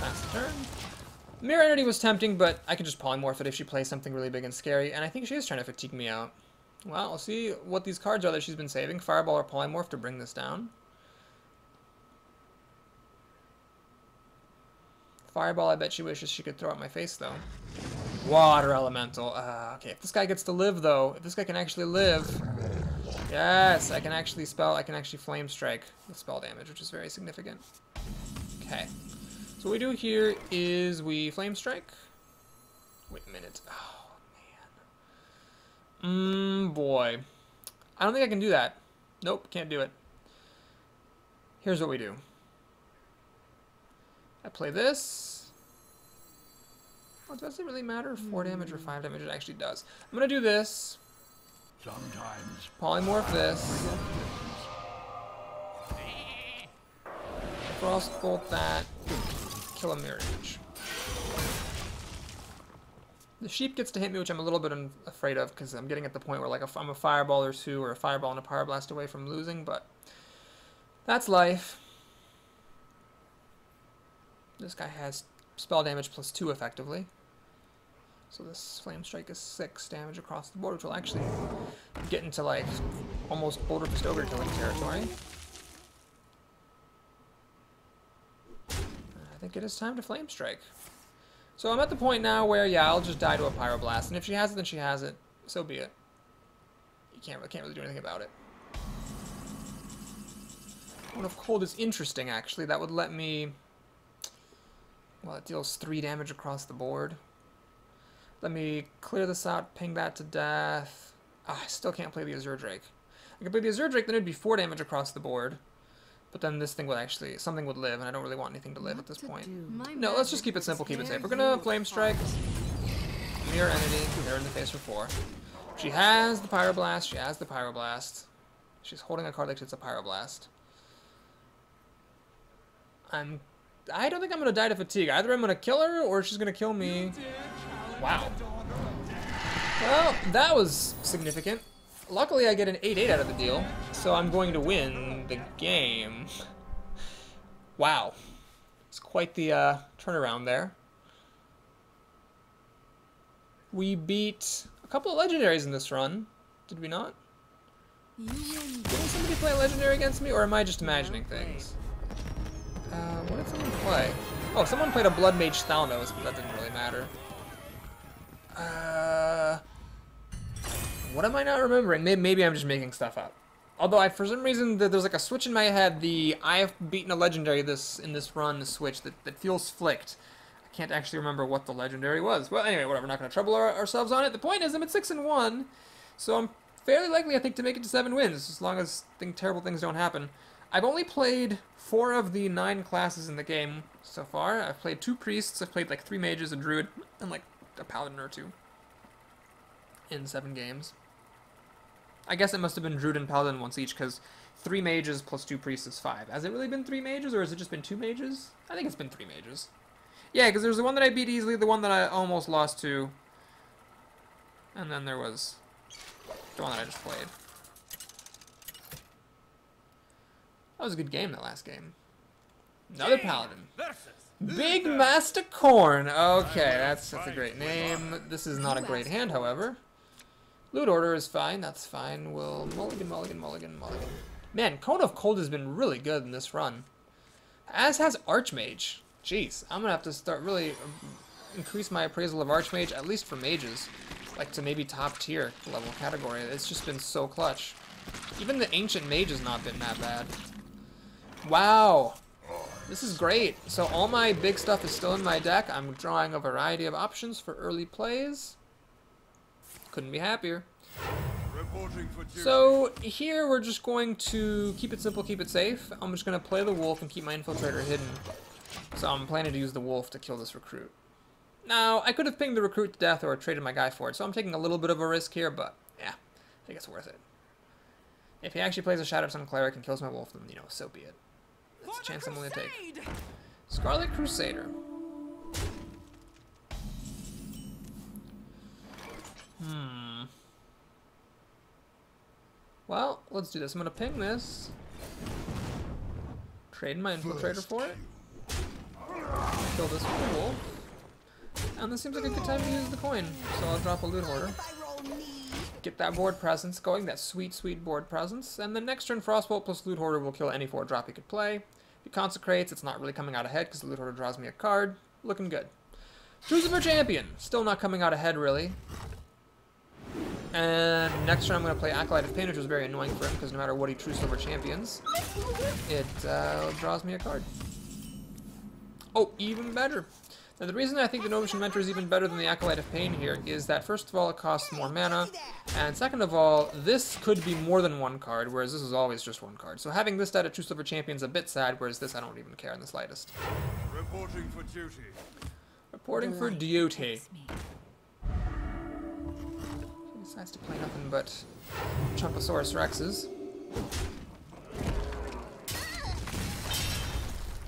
S1: Pass the turn. Mirror Entity was tempting, but I could just Polymorph it if she plays something really big and scary, and I think she is trying to fatigue me out. Well, we'll see what these cards are that she's been saving. Fireball or Polymorph to bring this down. Fireball, I bet she wishes she could throw at my face, though. Water Elemental. Okay, if this guy gets to live, though, if this guy can actually live... Yes, I can actually Flame Strike with spell damage, which is very significant. Okay. So what we do here is we Flame Strike. Wait a minute. Oh, man. Boy. I don't think I can do that. Nope, can't do it. Here's what we do. I play this. Oh, does it really matter? 4 damage or 5 damage? It actually does. I'm gonna do this.
S5: Sometimes
S1: Polymorph this. Frostbolt that. Kill a mirror image. The sheep gets to hit me, which I'm a little bit afraid of, because I'm getting at the point where like I'm a fireball or 2 or a fireball and a power blast away from losing, but that's life. This guy has spell damage plus 2 effectively. So this Flame Strike is 6 damage across the board, which will actually get into like almost Boulder Fist Ogre killing territory. I think it is time to Flame Strike. So I'm at the point now where, yeah, I'll just die to a Pyroblast, and if she has it, then she has it. So be it. You can't really do anything about it. One of Cold is interesting, actually. That would let me... Well, it deals 3 damage across the board. Let me clear this out, ping that to death. I still can't play the Azure Drake. I could play the Azure Drake, then it'd be 4 damage across the board. But then this thing would actually, something would live, and I don't really want anything to live at this point. No, let's just keep it simple, keep it safe. We're gonna Flame Strike. Mirror Entity, hit her in the face for 4. She has the Pyroblast, she has the Pyroblast. She's holding a card like it's a Pyroblast. I don't think I'm gonna die to fatigue. Either I'm gonna kill her, or she's gonna kill me. Wow. Well, that was significant. Luckily, I get an 8-8 out of the deal, so I'm going to win the game. Wow. It's quite the turnaround there. We beat a couple of legendaries in this run, did we not? Didn't somebody play a legendary against me, or am I just imagining things? What did someone play? Oh, someone played a Blood Mage Thalnos, but that didn't really matter. What am I not remembering? Maybe I'm just making stuff up. Although for some reason there's like a switch in my head. I have beaten a legendary in this run switch that feels flicked. I can't actually remember what the legendary was. Well, anyway, whatever. We're not going to trouble ourselves on it. The point is, I'm at 6-1, so I'm fairly likely, I think, to make it to 7 wins, as long as terrible things don't happen. I've only played 4 of the 9 classes in the game so far. I've played 2 priests. I've played like 3 mages, a druid, and like a paladin or 2 in 7 games. I guess it must have been druid and paladin once each, because 3 mages plus 2 priests is 5. Has it really been 3 mages, or has it just been 2 mages? I think it's been 3 mages. Yeah, because there's the one that I beat easily, the one that I almost lost to, and then there was the one that I just played. That was a good game, that last game. Another paladin. Big Master Corn. Okay, that's a great name. This is not a great hand, however. Loot order is fine. That's fine. We'll mulligan, mulligan, mulligan, mulligan. Man, Cone of Cold has been really good in this run. As has Archmage. Jeez, I'm gonna have to start really increase my appraisal of Archmage, at least for mages. Like to maybe top tier level category. It's just been so clutch. Even the Ancient Mage has not been that bad. Wow. This is great. So all my big stuff is still in my deck. I'm drawing a variety of options for early plays. Couldn't be happier. So here we're just going to keep it simple, keep it safe. I'm just going to play the wolf and keep my infiltrator hidden. So I'm planning to use the wolf to kill this recruit. Now, I could have pinged the recruit to death or traded my guy for it, so I'm taking a little bit of a risk here, but yeah, I think it's worth it. If he actually plays a Shattered Sun Cleric and kills my wolf, then, you know, so be it. That's a chance I'm willing to take. Scarlet Crusader. Well, let's do this. I'm going to ping this. Trade my infiltrator for it. Kill this with the wolf. And this seems like a good time to use the coin. So I'll drop a loot hoarder. Get that board presence going, that sweet, sweet board presence. And the next turn, Frostbolt plus loot hoarder will kill any 4-drop he could play. If he consecrates, it's not really coming out ahead because the loot hoarder draws me a card. Looking good. Choose a champion. Still not coming out ahead, really. And next turn I'm going to play Acolyte of Pain, which was very annoying for him because no matter what he True Silver champions, it draws me a card. Oh, even better. Now the reason I think the Novician Mentor is even better than the Acolyte of Pain here is that first of all it costs more mana, and second of all, this could be more than 1 card, whereas this is always just 1 card. So having this out of True Silver Champion is a bit sad, whereas this I don't even care in the slightest.
S4: Reporting for duty.
S1: Reporting for duty. He decides to play nothing but Chumposaurus Rexes.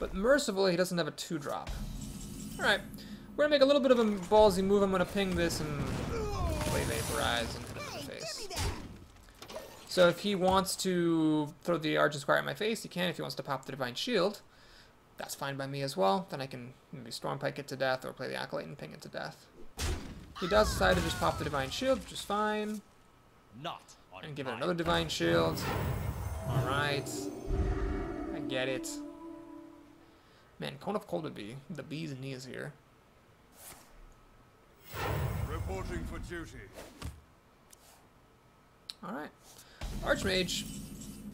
S1: But mercifully, he doesn't have a 2-drop. Alright, we're going to make a little bit of a ballsy move. I'm going to ping this and play Vaporize and hit him in the face. So if he wants to throw the Argent Squire at my face, he can. If he wants to pop the Divine Shield, that's fine by me as well. Then I can maybe Stormpike it to death or play the Acolyte and ping it to death. He does decide to just pop the Divine Shield, which is fine. And give it another Divine Shield. Alright. I get it. Man, Cone of Cold would be the bees and knees here.
S4: Reporting for duty.
S1: Alright. Archmage.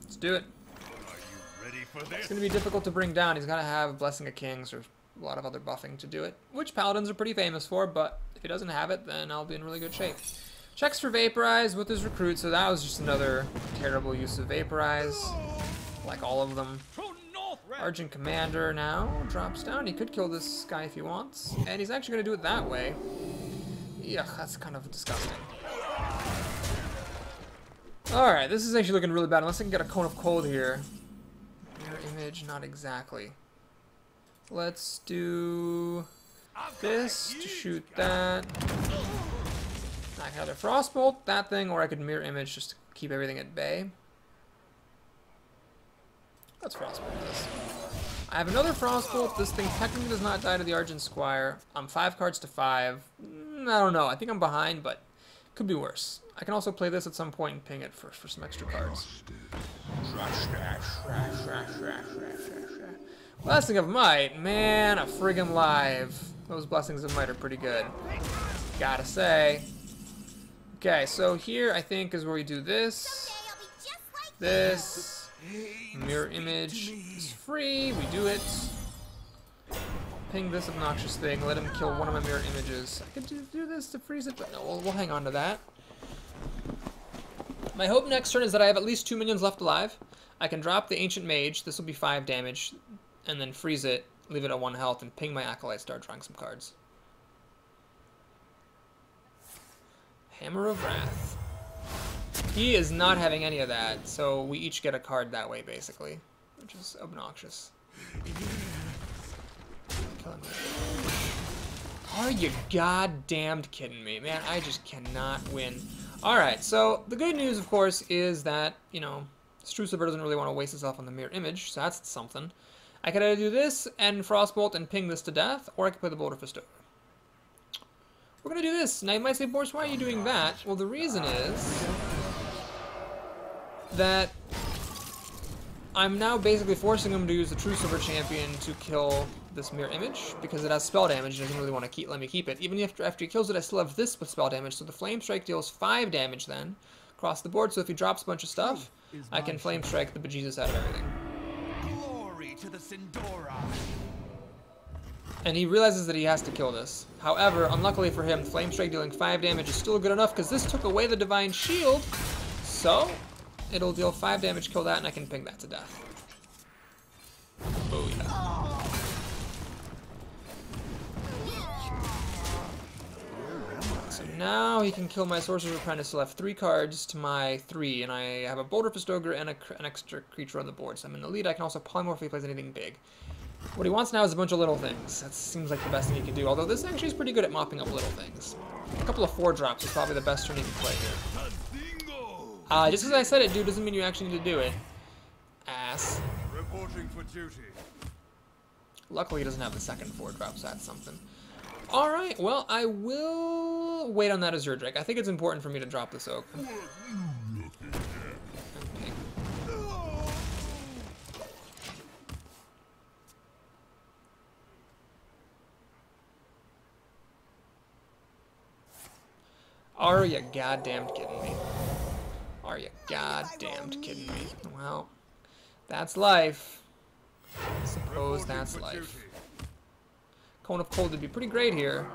S1: Let's do it.
S4: Are you ready for this?
S1: It's going to be difficult to bring down. He's got to have Blessing of Kings or a lot of other buffing to do it, which Paladins are pretty famous for, but if he doesn't have it, then I'll be in really good shape. Checks for Vaporize with his Recruit, so that was just another terrible use of Vaporize, like all of them. Argent Commander now drops down. He could kill this guy if he wants, and he's actually going to do it that way. Yuck, that's kind of disgusting. Alright, this is actually looking really bad, unless I can get a Cone of Cold here. Mirror Image, not exactly. Let's do this to shoot that. I can either Frostbolt that thing, or I could Mirror Image just to keep everything at bay. Let's Frostbolt this. I have another Frostbolt. This thing technically does not die to the Argent Squire. I'm 5 cards to 5. I don't know. I think I'm behind, but could be worse. I can also play this at some point and ping it for some extra cards. Blessing of Might. Man, a friggin' live. Those Blessings of Might are pretty good. Gotta say. Okay, so here I think is where we do this. this. Mirror image is free. We do it. Ping this obnoxious thing. Let him kill one of my mirror images. I could do this to freeze it, but no, we'll hang on to that. My hope next turn is that I have at least 2 minions left alive. I can drop the Ancient Mage. This will be 5 damage. And then freeze it, leave it at 1 health, and ping my Acolyte, start drawing some cards. Hammer of Wrath. He is not having any of that, so we each get a card that way, basically. Which is obnoxious. Kill him. Are you goddamned kidding me? Man, I just cannot win. Alright, so the good news, of course, is that, you know, Strucifer doesn't really want to waste himself on the mirror image, so that's something. I could either do this and Frostbolt and ping this to death, or I could play the Boulder Fist over. We're going to do this. Now you might say, Boris, why are you doing that? Well, the reason is that I'm now basically forcing him to use the True Silver Champion to kill this mirror image, because it has spell damage and doesn't really want to let me keep it. Even after he kills it, I still have this with spell damage, so the Flame Strike deals 5 damage then, across the board, so if he drops a bunch of stuff, I can Flame Strike the bejesus out of everything.
S5: Glory to the Sindora.
S1: And he realizes that he has to kill this. However, unluckily for him, Flame Strike dealing 5 damage is still good enough, because this took away the Divine Shield, so it'll deal 5 damage, kill that, and I can ping that to death. Oh yeah. So now he can kill my Sorcerer's Apprentice. He'll have 3 cards to my 3, and I have a Boulder Fist Ogre and an extra creature on the board. So I'm in the lead. I can also polymorph if he plays anything big. What he wants now is a bunch of little things. That seems like the best thing he can do, although this actually is pretty good at mopping up little things. A couple of 4-drops is probably the best turn he can play here. Just because I said it, dude, doesn't mean you actually need to do it. Ass.
S4: Reporting for duty.
S1: Luckily, he doesn't have the second 4-drop, so that's something. Alright, well, I will wait on that Azure Drake. I think it's important for me to drop this Oak. Okay. Are you goddamn kidding me? Are you goddamn kidding me? Well, that's life. I suppose that's life. Cone of Cold would be pretty great here.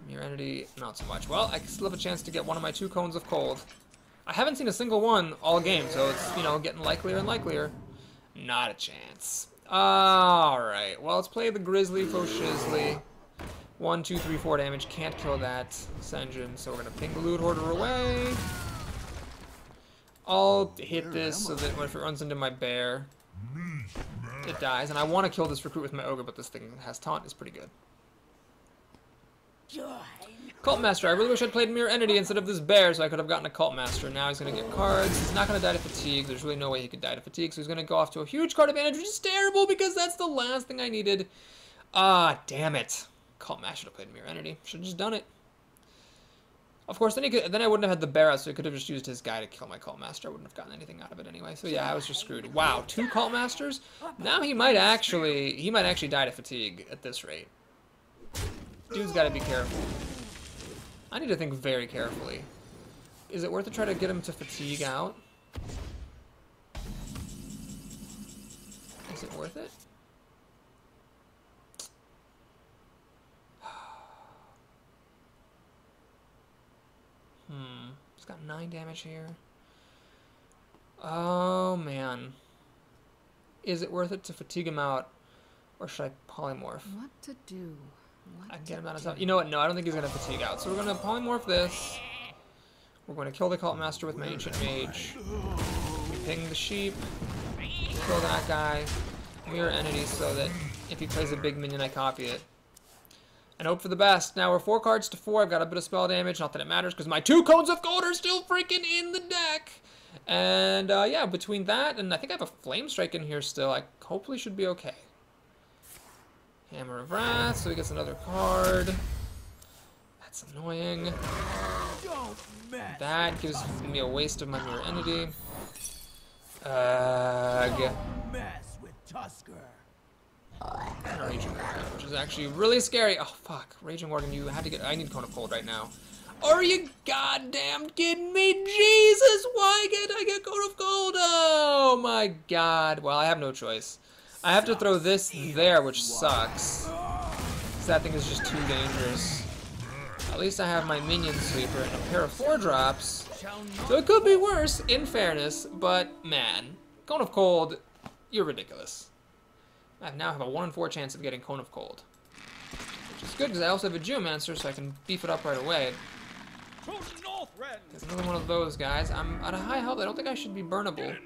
S1: Mirror Entity, not so much. Well, I still have a chance to get one of my 2 Cones of Cold. I haven't seen a single one all game, so it's, you know, getting likelier and likelier. Not a chance. Alright, well, let's play the Grizzly for Shizzly. 1, 2, 3, 4 damage. Can't kill that Senjin, so we're going to ping the Loot Hoarder away. I'll hit this so that if it runs into my bear, it dies. And I want to kill this recruit with my Ogre, but this thing that has Taunt is pretty good. Cult Master. I really wish I'd played Mirror Entity instead of this bear, so I could have gotten a Cult Master. Now he's going to get cards. He's not going to die to Fatigue. There's really no way he could die to Fatigue, so he's going to go off to a huge card advantage, which is terrible because that's the last thing I needed. Ah, damn it. Cult Master should have played Mirror Entity. Should have just done it. Of course, then I wouldn't have had the bear out, so he could have just used his guy to kill my Cult Master. I wouldn't have gotten anything out of it anyway. So yeah, I was just screwed. Wow, 2 Cult Masters? Now he might actually die to Fatigue at this rate. Dude's got to be careful. I need to think very carefully. Is it worth it to try to get him to Fatigue out? Is it worth it? He's got 9 damage here. Oh, man. Is it worth it to Fatigue him out, or should I Polymorph?
S3: What to do?
S1: I can get him out of stuff. You know what? No, I don't think he's going to Fatigue out. So we're going to Polymorph this. We're going to kill the Cult Master with my Ancient Mage. We ping the sheep. Kill that guy. Mirror Entity so that if he plays a big minion, I copy it. And hope for the best. Now we're 4 cards to 4. I've got a bit of spell damage. Not that it matters, because my 2 Cones of Gold are still freaking in the deck. And, yeah, between that, and I think I have a Flame Strike in here still. I hopefully should be okay. Hammer of Wrath, so he gets another card. That's annoying. That gives me a waste of my Mirror Entity.
S5: Mess with Tusker.
S1: Raging Warden, which is actually really scary. Oh, fuck. Raging Warden, you had to get... I need Cone of Cold right now. Are you goddamn kidding me? Jesus, why can't I get Cone of Gold? Oh my god. Well, I have no choice. I have to throw this there, which sucks. Because that thing is just too dangerous. At least I have my minion sweeper and a pair of 4-drops. So it could be worse, in fairness, but man. Cone of Cold, you're ridiculous. I now have a 1 in 4 chance of getting Cone of Cold. Which is good, because I also have a Geomancer, so I can beef it up right away. There's another one of those guys. I'm at a high health. I don't think I should be burnable.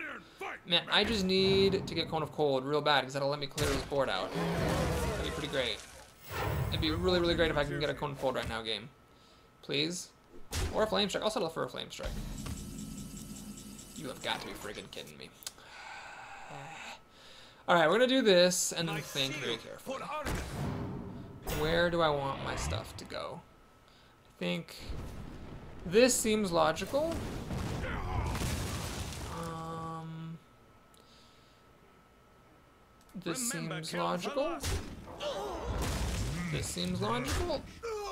S1: Man, I just need to get Cone of Cold real bad, because that'll let me clear this board out. That'd be pretty great. It'd be really, really great if I can get a Cone of Cold right now, game. Please. Or a Flame Strike. I'll settle for a Flame Strike. You have got to be friggin' kidding me. Alright, we're gonna do this, and then think very carefully. Where do I want my stuff to go? I think this seems logical. This seems logical. This seems logical.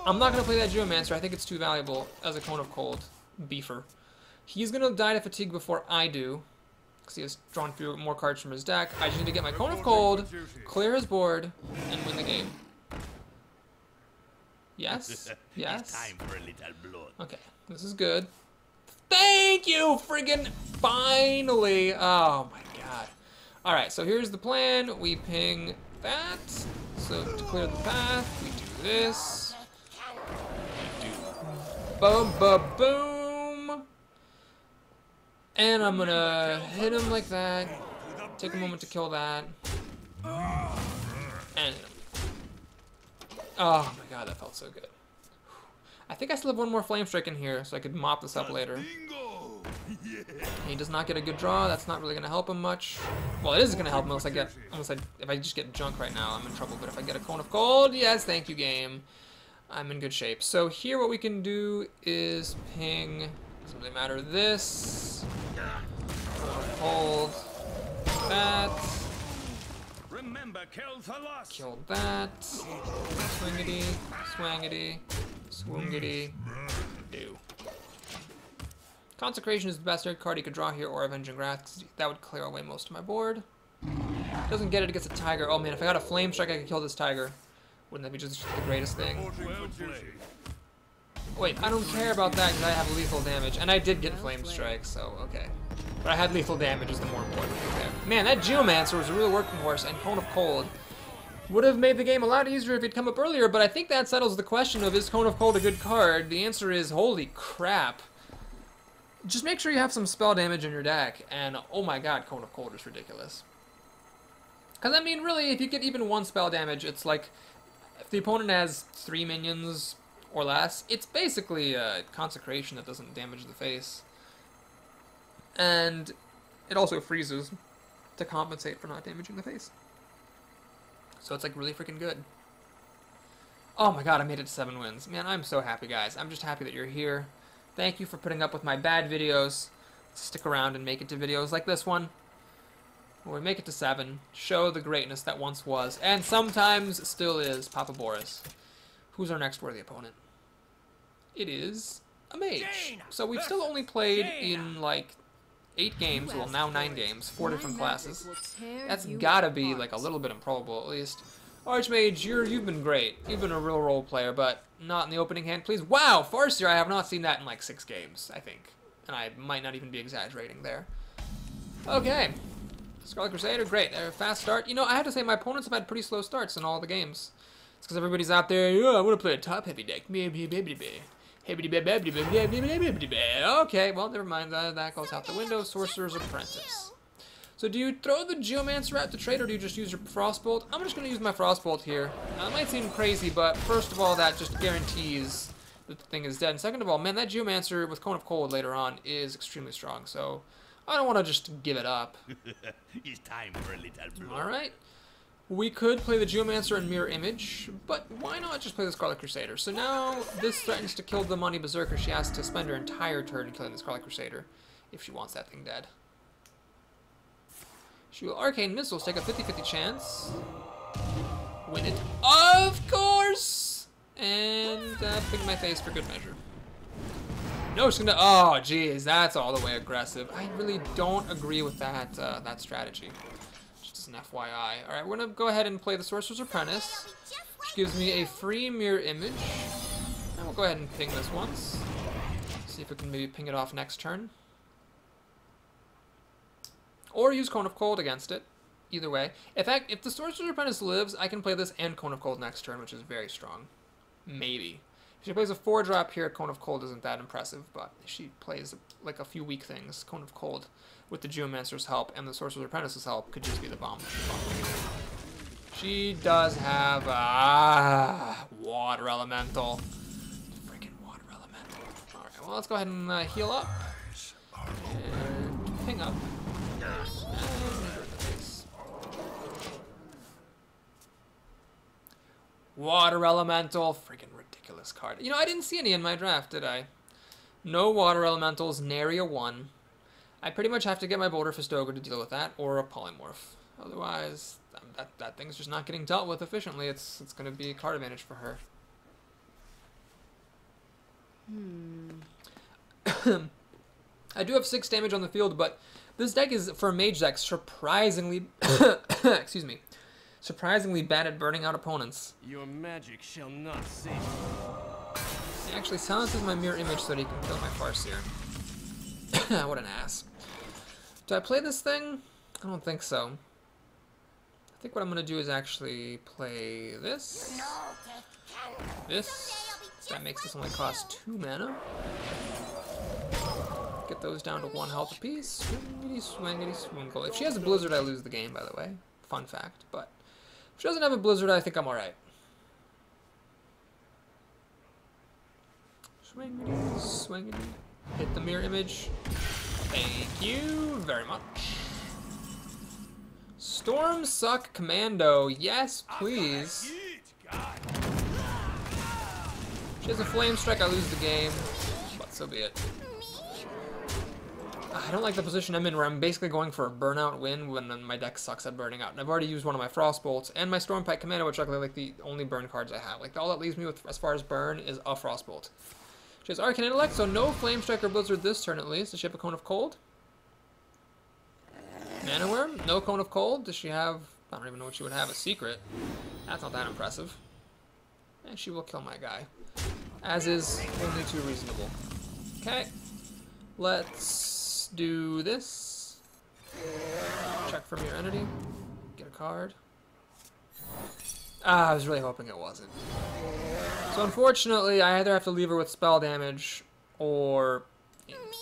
S1: I'm not going to play that Geomancer. I think it's too valuable as a Cone of Cold beefer. He's going to die to fatigue before I do, because he has drawn through more cards from his deck. I just need to get my Cone of Cold, clear his board, and win the game. Yes? Yes?
S6: Time for a little blood.
S1: Okay, this is good. Thank you, friggin' finally! Oh my god. Alright, so here's the plan. We ping that. So to clear the path, we do this. Boom, boom, boom. And I'm gonna hit him like that. Take a moment to kill that. And hit him. Oh my god, that felt so good. I think I still have one more Flame Strike in here, so I could mop this up later. He does not get a good draw. That's not really gonna help him much. Well, it is gonna help him if I just get junk right now, I'm in trouble. But if I get a Cone of Cold, yes, thank you, game. I'm in good shape. So here, what we can do is ping. Doesn't really matter. This. Hold that.
S4: Remember, kills a loss.
S1: Killed that. Swingity, swangity, swoongity, do. Consecration is the best third card you could draw here, or Avenging Wrath, because that would clear away most of my board. Doesn't get it, it gets a Tiger. Oh man, if I got a Flame Strike, I could kill this Tiger. Wouldn't that be just the greatest thing? Wait, I don't care about that because I have lethal damage, and I did get Flame Strike, so okay. But I had lethal damage is the more important thing there. Man, that Geomancer was a real workhorse, and Cone of Cold would have made the game a lot easier if he'd come up earlier, but I think that settles the question of, is Cone of Cold a good card? The answer is, holy crap. Just make sure you have some spell damage in your deck, and oh my god, Cone of Cold is ridiculous. Because, I mean, really, if you get even one spell damage, it's like, if the opponent has 3 minions or less, it's basically a Consecration that doesn't damage the face. And it also freezes to compensate for not damaging the face. So it's like really freaking good. Oh my god, I made it to 7 wins. Man, I'm so happy, guys. I'm just happy that you're here. Thank you for putting up with my bad videos. Stick around and make it to videos like this one, where we make it to 7, show the greatness that once was, and sometimes still is, Papa Boris. Who's our next worthy opponent? It is a Mage. So we've still only played in like 8 games, well now 9 games, 4 different classes. That's gotta be like a little bit improbable at least. Archmage, you've been great. You've been a real role player, but not in the opening hand, please. Wow, Farseer, I have not seen that in like 6 games, I think. And I might not even be exaggerating there. Okay. Scarlet Crusader, great. Fast start. You know, I have to say my opponents have had pretty slow starts in all the games. It's because everybody's out there, oh, I want to play a top-heavy deck. Okay, well, never mind. That goes out the window. Sorcerer's Apprentice. So do you throw the Geomancer out to trade, or do you just use your Frostbolt? I'm just going to use my Frostbolt here. Now, it might seem crazy, but first of all, that just guarantees that the thing is dead. And second of all, man, that Geomancer with Cone of Cold later on is extremely strong, so I don't want to just give it up.
S6: It's time for a little blood.
S1: Alright. We could play the Geomancer and Mirror Image, but why not just play the Scarlet Crusader? So now this threatens to kill the Money Berserker. She has to spend her entire turn killing the Scarlet Crusader if she wants that thing dead. She will Arcane Missiles, take a 50-50 chance. Win it, of course! And ping my face for good measure. No, she's gonna. Oh, geez, that's all the way aggressive. I really don't agree with that that strategy. Just as an FYI. All right, we're gonna go ahead and play the Sorcerer's Apprentice, which gives me a free mirror image. And we'll go ahead and ping this once. See if we can maybe ping it off next turn, or use Cone of Cold against it. Either way, if the Sorcerer's Apprentice lives, I can play this and Cone of Cold next turn, which is very strong. Maybe. If she plays a 4-drop here, Cone of Cold isn't that impressive, but if she plays like a few weak things, Cone of Cold with the Geomancer's help and the Sorcerer's Apprentice's help could just be the bomb. She does have Water Elemental. Freaking Water Elemental. Alright, well, let's go ahead and heal up. And ping up. And hit her in the face. Water Elemental. Freaking ridiculous card. You know, I didn't see any in my draft, did I? No Water Elementals, nary a 1. I pretty much have to get my Boulder Fist Ogre to deal with that, or a Polymorph. Otherwise, that thing's just not getting dealt with efficiently. It's going to be a card advantage for her. I do have 6 damage on the field, but this deck is, for a Mage deck, surprisingly... excuse me. Surprisingly bad at burning out opponents.
S4: Your magic shall not save.
S1: He actually silences my mirror image so that he can kill my Farseer. What an ass. Do I play this thing? I don't think so. I think what I'm going to do is actually play this. This. That makes this only cost 2 mana. Get those down to 1 health apiece. Swingity, swingity, swingle. If she has a Blizzard, I lose the game, by the way. Fun fact. But if she doesn't have a Blizzard, I think I'm alright. Swingity, swingity. Hit the mirror image. Thank you very much. Storm Suck Commando. Yes, please. She has a Flame Strike, I lose the game. But so be it. I don't like the position I'm in where I'm basically going for a burnout win when my deck sucks at burning out. And I've already used one of my Frostbolts and my Stormpike Commando, which are like the only burn cards I have. Like all that leaves me with as far as burn is a Frostbolt. She has Arcane Intellect, so no Flame Strike or Blizzard this turn at least. Does she have a Cone of Cold? Mana Worm? No Cone of Cold. Does she have... I don't even know what she would have. A Secret. That's not that impressive. And she will kill my guy. As is only too reasonable. Okay. Let's do this. Check from your entity. Get a card. I was really hoping it wasn't. So unfortunately, I either have to leave her with spell damage or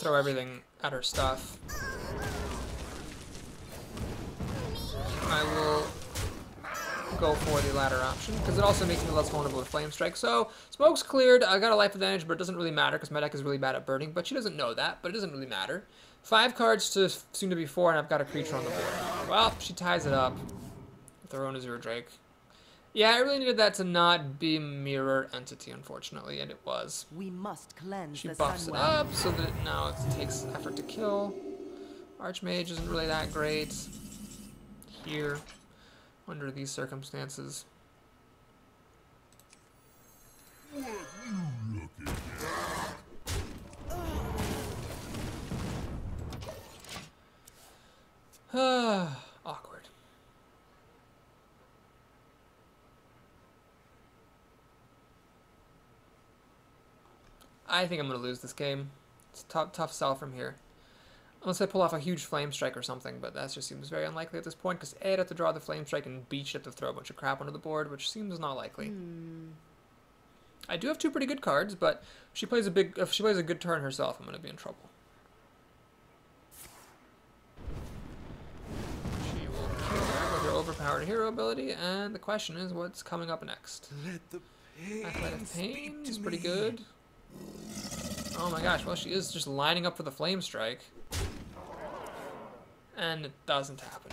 S1: throw everything at her stuff. I will go for the latter option, because it also makes me less vulnerable to Flame Strike. So, smoke's cleared, I got a life advantage, but it doesn't really matter, because my deck is really bad at burning, but she doesn't know that, but it doesn't really matter. 5 cards to soon to be 4, and I've got a creature on the board. Well, she ties it up with her own Azure Drake. Yeah, I really needed that to not be Mirror Entity, unfortunately, and it was.
S3: We must cleanse
S1: She
S3: the
S1: buffs it
S3: Sunwell.
S1: up, so that now it takes effort to kill. Archmage isn't really that great here, under these circumstances. Awkward. I think I'm going to lose this game. It's a tough sell from here. Unless I pull off a huge Flame Strike or something, but that just seems very unlikely at this point, because A, I'd have to draw the Flame Strike, and B, she'd have to throw a bunch of crap onto the board, which seems not likely. I do have 2 pretty good cards, but if she plays a good turn herself, I'm going to be in trouble. She will kill her with her overpowered hero ability, and the question is what's coming up next.
S5: Let the pain
S1: Athletic Pain
S5: speak to
S1: is pretty
S5: me.
S1: good. Oh my gosh, well she is just lining up for the Flame Strike. And it doesn't happen.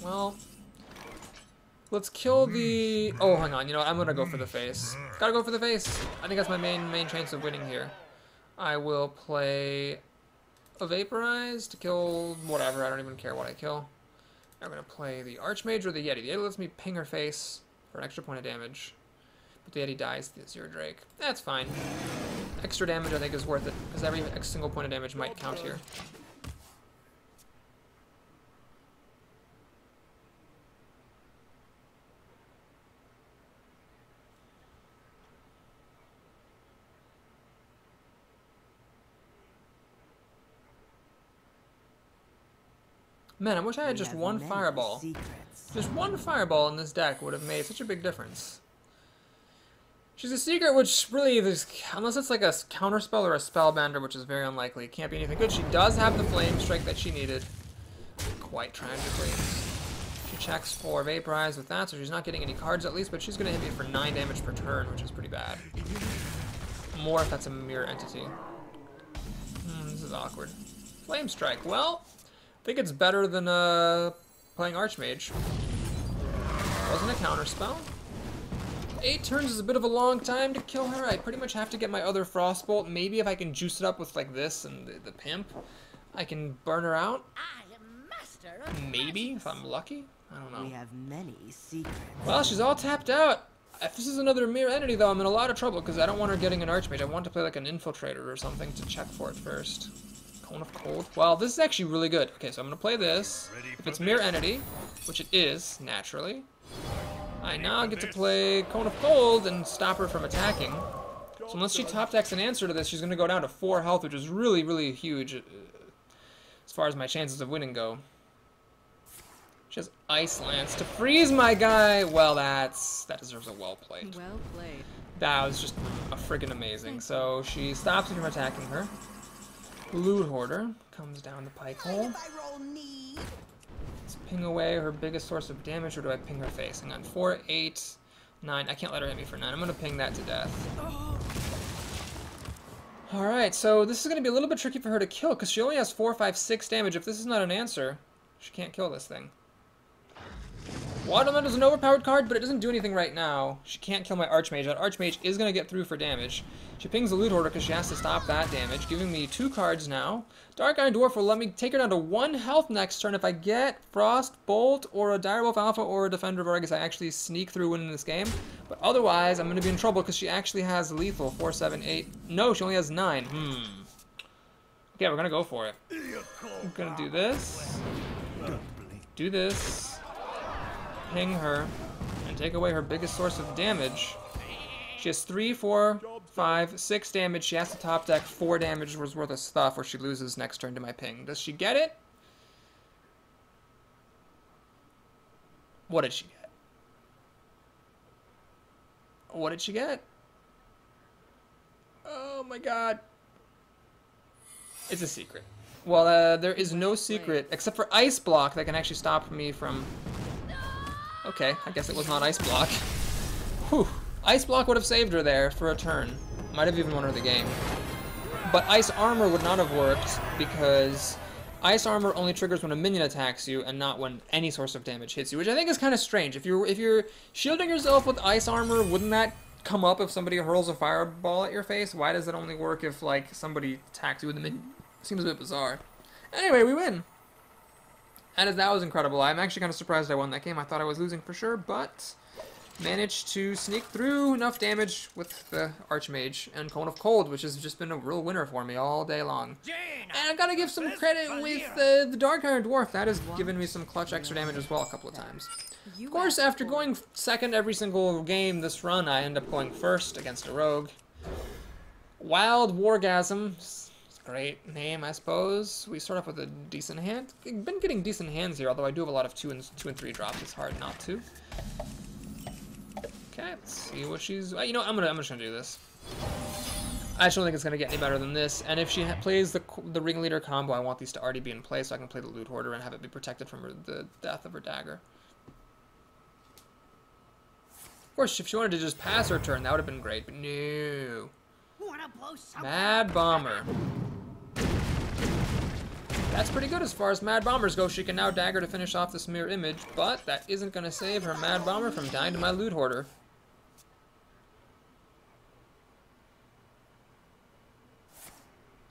S1: Well, let's kill the... Oh, hang on, you know what? I'm gonna go for the face. Gotta go for the face. I think that's my main chance of winning here. I will play a Vaporize to kill whatever. I don't even care what I kill. I'm gonna play the Archmage or the Yeti. The Yeti lets me ping her face for an extra point of damage. But the Yeti dies to the Azure Drake. That's fine. extra damage I think is worth it, because every single point of damage might count here. Man, I wish I had just one fireball. Just one fireball in this deck would have made such a big difference. She's a secret, which really, unless it's like a counterspell or a spellbender, which is very unlikely, can't be anything good. She does have the flame strike that she needed, quite tragically. She checks for vaporize with that, so she's not getting any cards at least, but she's going to hit me for 9 damage per turn, which is pretty bad. More if that's a mirror entity. This is awkward. Flame strike. Well, I think it's better than playing Archmage. Wasn't a counterspell. 8 turns is a bit of a long time to kill her. I pretty much have to get my other Frostbolt. Maybe if I can juice it up with like this and the pimp, I can burn her out.
S2: I am master of
S1: Maybe, if I'm lucky. I don't know.
S3: We have many secrets.
S1: Well, she's all tapped out. If this is another mirror entity, though, I'm in a lot of trouble because I don't want her getting an Archmage. I want to play like an Infiltrator or something to check for it first. Cone of Cold. Well, this is actually really good. Okay, so I'm going to play this. If it's mirror entity, which it is, naturally, I now get to play Cone of Cold and stop her from attacking. So unless she top decks an answer to this, she's going to go down to 4 health, which is really, really huge as far as my chances of winning go. She has Ice Lance to freeze my guy. Well, that deserves a well played.
S3: Well played.
S1: That was just a friggin' amazing. So she stops me from attacking her. Loot Hoarder comes down the pike hole. Let's ping away her biggest source of damage, or do I ping her face? Hang on, 4, 8, 9. I can't let her hit me for 9. I'm gonna ping that to death. Alright, so this is gonna be a little bit tricky for her to kill, because she only has 4, 5, 6 damage. If this is not an answer, she can't kill this thing. Watermelon is an overpowered card, but it doesn't do anything right now. She can't kill my Archmage. That Archmage is going to get through for damage. She pings the Loot Hoarder because she has to stop that damage, giving me 2 cards now. Dark Iron Dwarf will let me take her down to 1 health next turn if I get Frost Bolt or a Direwolf Alpha or a Defender of Argus. I actually sneak through winning this game. But otherwise, I'm going to be in trouble because she actually has lethal. 4, 7, 8. No, she only has 9. Okay, we're going to go for it. I'm going to do this. Do this. Ping her and take away her biggest source of damage. She has 3, 4, 5, 6 damage. She has to top deck 4 damage worth of stuff or she loses next turn to my ping. Does she get it? What did she get? What did she get? Oh my god. It's a secret. Well, there is no secret except for Ice Block that can actually stop me from... Okay, I guess it was not Ice Block. Whew. Ice Block would have saved her there for a turn. Might have even won her the game. But Ice Armor would not have worked because Ice Armor only triggers when a minion attacks you and not when any source of damage hits you, which I think is kind of strange. If you're shielding yourself with Ice Armor, wouldn't that come up if somebody hurls a fireball at your face? Why does it only work if like somebody attacks you with a minion? Seems a bit bizarre. Anyway, we win. And that was incredible. I'm actually kind of surprised I won that game. I thought I was losing for sure, but managed to sneak through enough damage with the Archmage and Cone of Cold, which has just been a real winner for me all day long. And I gotta give some credit with the Dark Iron Dwarf. That has given me some clutch extra damage as well a couple of times. Of course, after going second every single game this run, I end up going first against a rogue. Wild Wargasm. Great name, I suppose. We start off with a decent hand. I've been getting decent hands here, although I do have a lot of 2 and 3 drops. It's hard not to. Okay, let's see what she's... You know, I'm just gonna do this. I just don't think it's gonna get any better than this. And if she plays the Ringleader combo, I want these to already be in play so I can play the Loot Hoarder and have it be protected from the death of her dagger. Of course, if she wanted to just pass her turn, that would have been great, but no. Mad Bomber. That's pretty good as far as Mad Bombers go. She can now dagger to finish off this mirror image, but that isn't going to save her Mad Bomber from dying to my Loot Hoarder.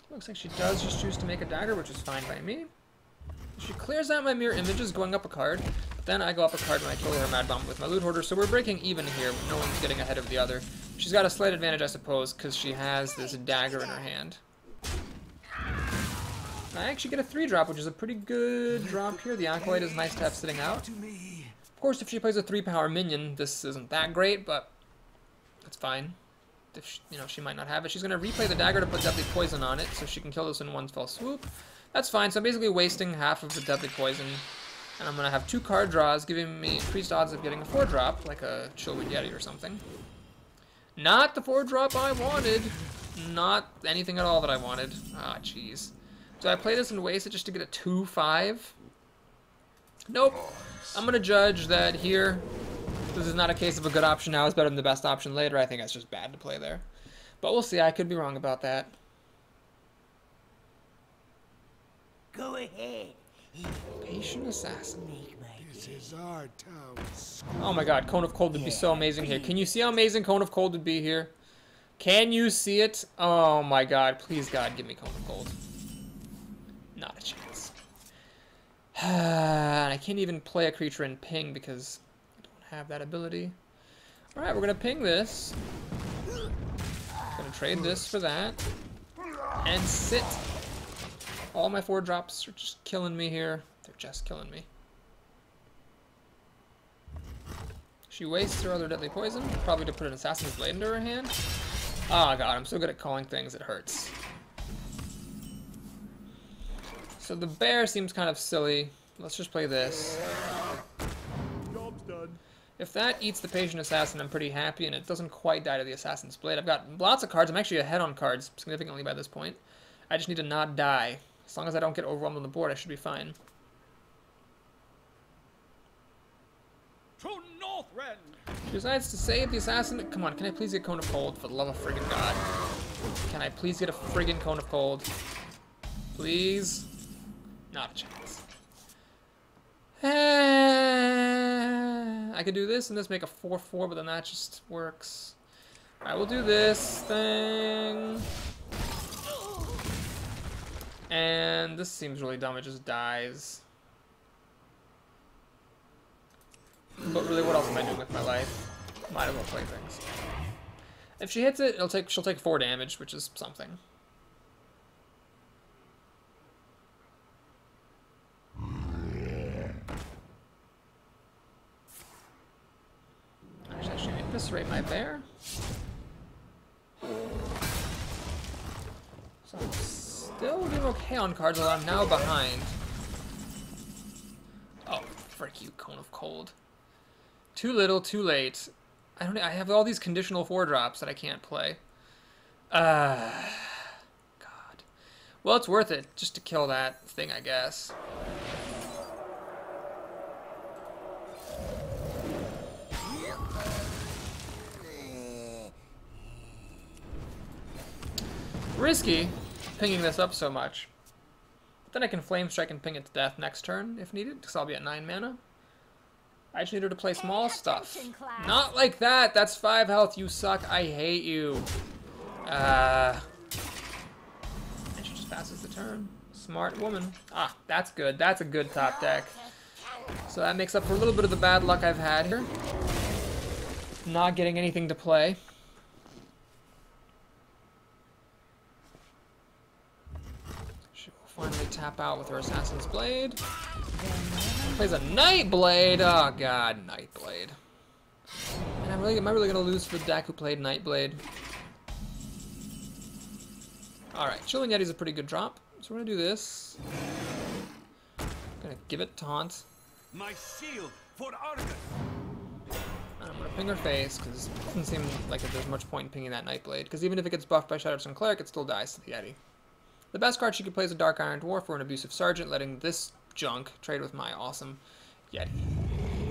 S1: Looks like she does just choose to make a dagger, which is fine by me. She clears out my mirror images, going up a card. Then I go up a card when I kill her Mad Bomb with my Loot Hoarder, so we're breaking even here, but no one's getting ahead of the other. She's got a slight advantage, I suppose, because she has this dagger in her hand. I actually get a 3-drop, which is a pretty good drop here. The Acolyte is nice to have sitting out. Of course, if she plays a 3-power minion, this isn't that great, but it's fine. If she, you know, she might not have it. She's going to replay the dagger to put Deadly Poison on it, so she can kill this in one fell swoop. That's fine, so I'm basically wasting half of the Deadly Poison. And I'm going to have 2 card draws, giving me increased odds of getting a 4-drop, like a Chillwood Yeti or something. Not the 4-drop I wanted. Not anything at all that I wanted. Ah, jeez. Do I play this and waste it just to get a 2-5? Nope. I'm going to judge that here, this is not a case of a good option now is better than the best option later. I think that's just bad to play there. But we'll see. I could be wrong about that.
S2: Go ahead.
S1: Patient Assassin.
S5: This is our town.
S1: Oh my god, Cone of Cold would be so amazing here. Can you see how amazing Cone of Cold would be here? Can you see it? Oh my god, please God, give me Cone of Cold. Not a chance. I can't even play a creature in ping because I don't have that ability. Alright, we're gonna ping this. Gonna trade this for that. And sit. All my 4-drops are just killing me here. They're just killing me. She wastes her other Deadly Poison, probably to put an Assassin's Blade into her hand. Oh god, I'm so good at calling things, it hurts. So the bear seems kind of silly. Let's just play this.
S5: Job's done.
S1: If that eats the Patient Assassin, I'm pretty happy, and it doesn't quite die to the Assassin's Blade. I've got lots of cards. I'm actually ahead on cards significantly by this point. I just need to not die. As long as I don't get overwhelmed on the board, I should be fine.
S4: To Northrend!
S1: She decides to save the assassin. Come on, can I please get Cone of Cold for the love of friggin' God? Can I please get a friggin' Cone of Cold? Please? Not a chance. I could do this and this make a 4-4, but then that just works. I will do this thing. And this seems really dumb, it just dies. But really, what else am I doing with my life? Might as well play things. If she hits it, she'll take 4 damage, which is something. I should eviscerate my bear. So I'm still doing okay on cards, although I'm now behind. Oh, frick you, Cone of Cold. Too little, too late. I have all these conditional 4-drops that I can't play. God. Well, it's worth it just to kill that thing, I guess. Risky, pinging this up so much. But then I can Flame Strike and ping it to death next turn, if needed, because I'll be at 9 mana. I just need her to play small stuff. Not like that! That's 5 health, you suck. I hate you. And she just passes the turn. Smart woman. Ah, that's good. That's a good top deck. So that makes up for a little bit of the bad luck I've had here. Not getting anything to play. She will finally tap out with her Assassin's Blade. Plays a Nightblade! Oh god, Nightblade. And am I really gonna lose for the deck who played Nightblade? Alright, Chilling Yeti's a pretty good drop. So we're gonna do this. Gonna give it Taunt.
S4: My shield for Argus!
S1: And I'm gonna ping her face, because it doesn't seem like there's much point in pinging that Nightblade, because even if it gets buffed by Shadowstone Cleric, it still dies to the Yeti. The best card she could play is a Dark Iron Dwarf or an Abusive Sergeant, letting this junk trade with my awesome Yeti.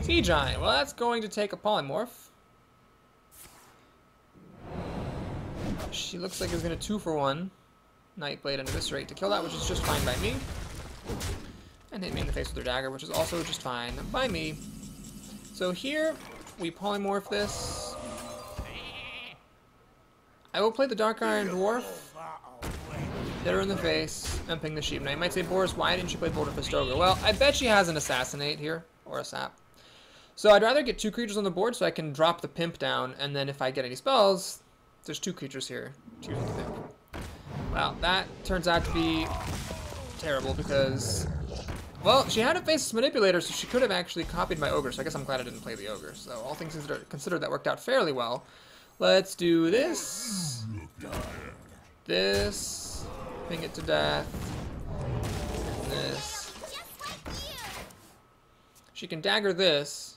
S1: Sea Giant. Well, that's going to take a Polymorph. She looks like it's going to 2-for-1 Nightblade and Eviscerate to kill that, which is just fine by me. And hit me in the face with her dagger, which is also just fine by me. So here, we Polymorph this. I will play the Dark Iron Dwarf. Hit her in the face, and ping the sheep. Now you might say, Boris, why didn't you play Boulder Festoga? Well, I bet she has an Assassinate here, or a Sap. So I'd rather get 2 creatures on the board so I can drop the pimp down, and then if I get any spells, there's 2 creatures here to use with the pimp. Well, that turns out to be terrible because, well, she had a Faceless Manipulator, so she could have actually copied my Ogre, so I guess I'm glad I didn't play the Ogre. So all things considered, that worked out fairly well. Let's do this. This. Ping it to death. And this. She can dagger this.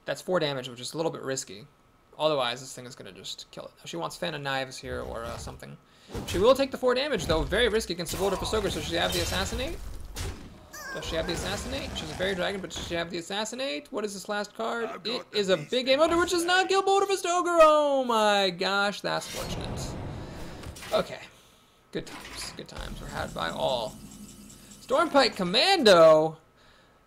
S1: That's 4 damage, which is a little bit risky. Otherwise, this thing is going to just kill it. She wants Fan of Knives here or something. She will take the 4 damage, though. Very risky against the Polymorph Ogre. So does she have the Assassinate? Does she have the Assassinate? She's a Fairy Dragon, but does she have the Assassinate? What is this last card? It is a big game under, which does not kill Polymorph Ogre. Oh my gosh, that's fortunate. Okay. Good times. Good times were had by all. Stormpike Commando!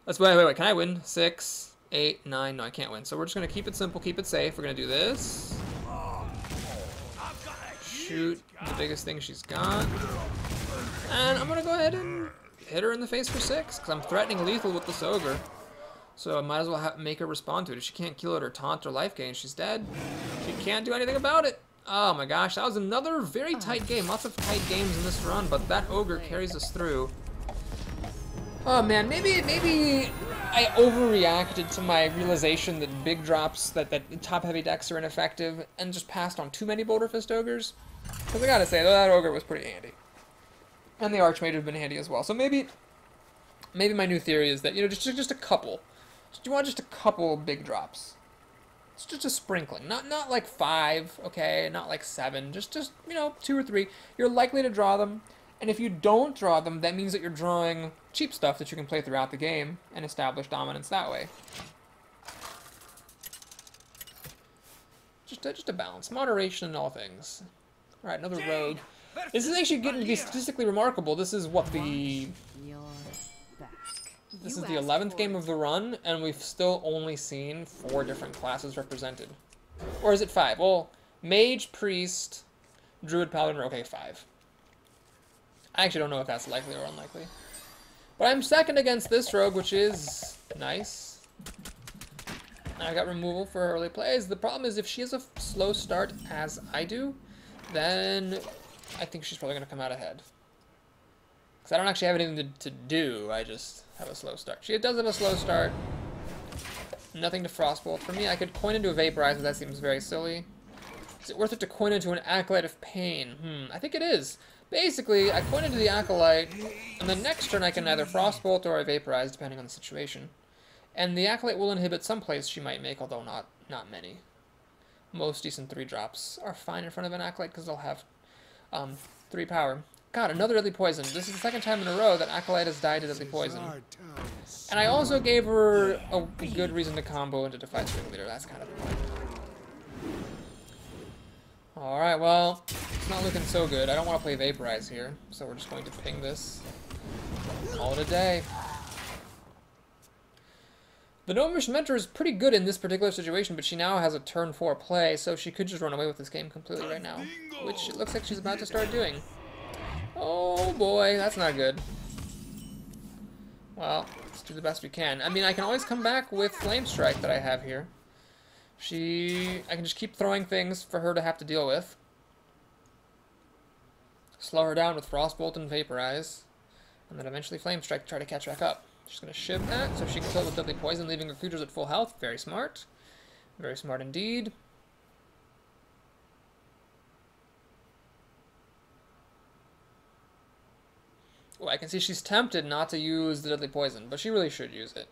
S1: Let's wait. Can I win? 6, 8, 9. No, I can't win. So we're just going to keep it simple, keep it safe. We're going to do this. Shoot the biggest thing she's got. And I'm going to go ahead and hit her in the face for 6, because I'm threatening lethal with this Ogre. So I might as well make her respond to it. If she can't kill it or taunt or life gain, she's dead. She can't do anything about it. Oh my gosh, that was another very tight game. Lots of tight games in this run, but that Ogre carries us through. Oh man, maybe I overreacted to my realization that big drops, that top-heavy decks are ineffective, and just passed on too many Boulder Fist Ogres. Because I gotta say, that Ogre was pretty handy. And the Archmage have been handy as well. So maybe my new theory is that, you know, just a couple. You want just a couple big drops. It's just a sprinkling. Not like 5, okay, not like 7. Just you know, 2 or 3. You're likely to draw them. And if you don't draw them, that means that you're drawing cheap stuff that you can play throughout the game and establish dominance that way. Just a balance. Moderation in all things. Alright, another rogue. This is actually getting to be statistically remarkable. This is what the... This is the 11th game of the run, and we've still only seen 4 different classes represented. Or is it 5? Well, Mage, Priest, Druid, Paladin, okay, 5. I actually don't know if that's likely or unlikely. But I'm second against this rogue, which is nice. I got removal for early plays. The problem is if she has a slow start, as I do, then I think she's probably going to come out ahead. Because I don't actually have anything to do, I just have a slow start. She does have a slow start. Nothing to Frostbolt. For me, I could coin into a Vaporize, but that seems very silly. Is it worth it to coin into an Acolyte of Pain? I think it is. Basically, I coin into the Acolyte, and the next turn I can either Frostbolt or I Vaporize, depending on the situation. And the Acolyte will inhibit some plays she might make, although not many. Most decent 3-drops are fine in front of an Acolyte, because they'll have 3 power. God, another Deadly Poison. This is the 2nd time in a row that Acolyte has died to Deadly Poison. And I also gave her a good reason to combo into Defy Swing Leader. That's kind of annoying. Alright, well, it's not looking so good. I don't want to play Vaporize here, so we're just going to ping this. Call it a day. The Gnomish Mentor is pretty good in this particular situation, but she now has a turn 4 play, so she could just run away with this game completely right now. Which it looks like she's about to start doing. Oh boy, that's not good. Well, let's do the best we can. I mean, I can always come back with Flame Strike that I have here. I can just keep throwing things for her to have to deal with. Slow her down with Frostbolt and Vaporize. And then eventually Flame Strike to try to catch back up. She's going to shiv that, so she can kill it with Deadly Poison, leaving her creatures at full health. Very smart. Very smart indeed. Oh, I can see she's tempted not to use the Deadly Poison, but she really should use it.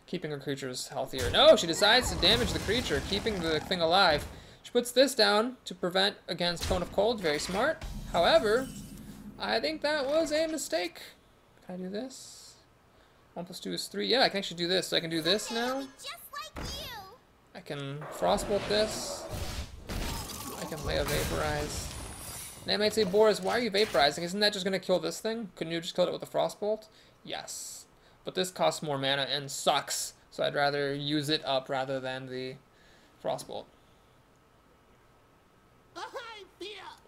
S1: Keeping her creatures healthier. No, she decides to damage the creature, keeping the thing alive. She puts this down to prevent against Cone of Cold. Very smart. However, I think that was a mistake. Can I do this? 1 + 2 is 3. Yeah, I can actually do this. So I can do this now. I can Frostbolt this. I can lay a Vaporize. Now I might say, Boris, why are you Vaporizing? Isn't that just going to kill this thing? Couldn't you just kill it with a Frostbolt? Yes. But this costs more mana and sucks, so I'd rather use it up rather than the Frostbolt.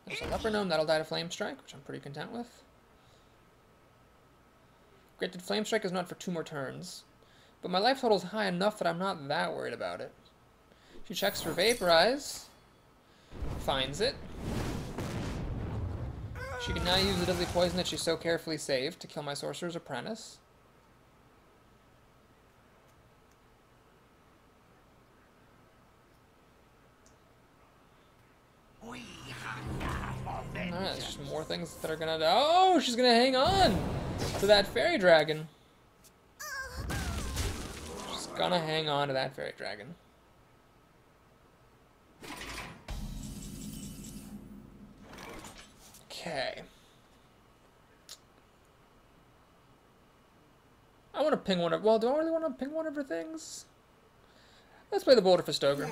S1: There's a Leper Gnome, that'll die to Flame Strike, which I'm pretty content with. Granted, Flame Strike is not for 2 more turns, But my life total is high enough that I'm not that worried about it. She checks for Vaporize. Finds it. She can now use the deadly poison that she so carefully saved to kill my Sorcerer's Apprentice. Alright, there's just more things that are gonna... Oh, she's gonna hang on to that Fairy Dragon. She's gonna hang on to that Fairy Dragon. Okay. I want to ping one of... Well, do I really want to ping one of her things? Let's play the Boulder Fist Ogre.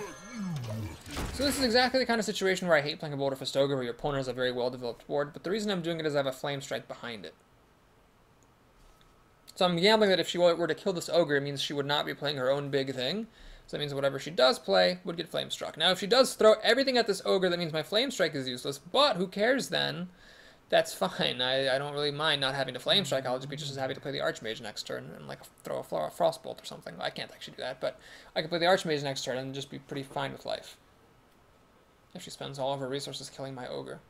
S1: So this is exactly the kind of situation where I hate playing a Boulder Fist Ogre, where your opponent has a very well-developed board, but the reason I'm doing it is I have a Flame Strike behind it. So I'm gambling that if she were to kill this Ogre, it means she would not be playing her own big thing. So that means whatever she does play would get Flame Struck. Now, if she does throw everything at this Ogre, that means my Flame Strike is useless, but who cares then? That's fine. I don't really mind not having to Flame Strike. I'll just be just as happy to play the Archmage next turn and like throw a Frostbolt or something. I can't actually do that, but I can play the Archmage next turn and just be pretty fine with life. If she spends all of her resources killing my Ogre.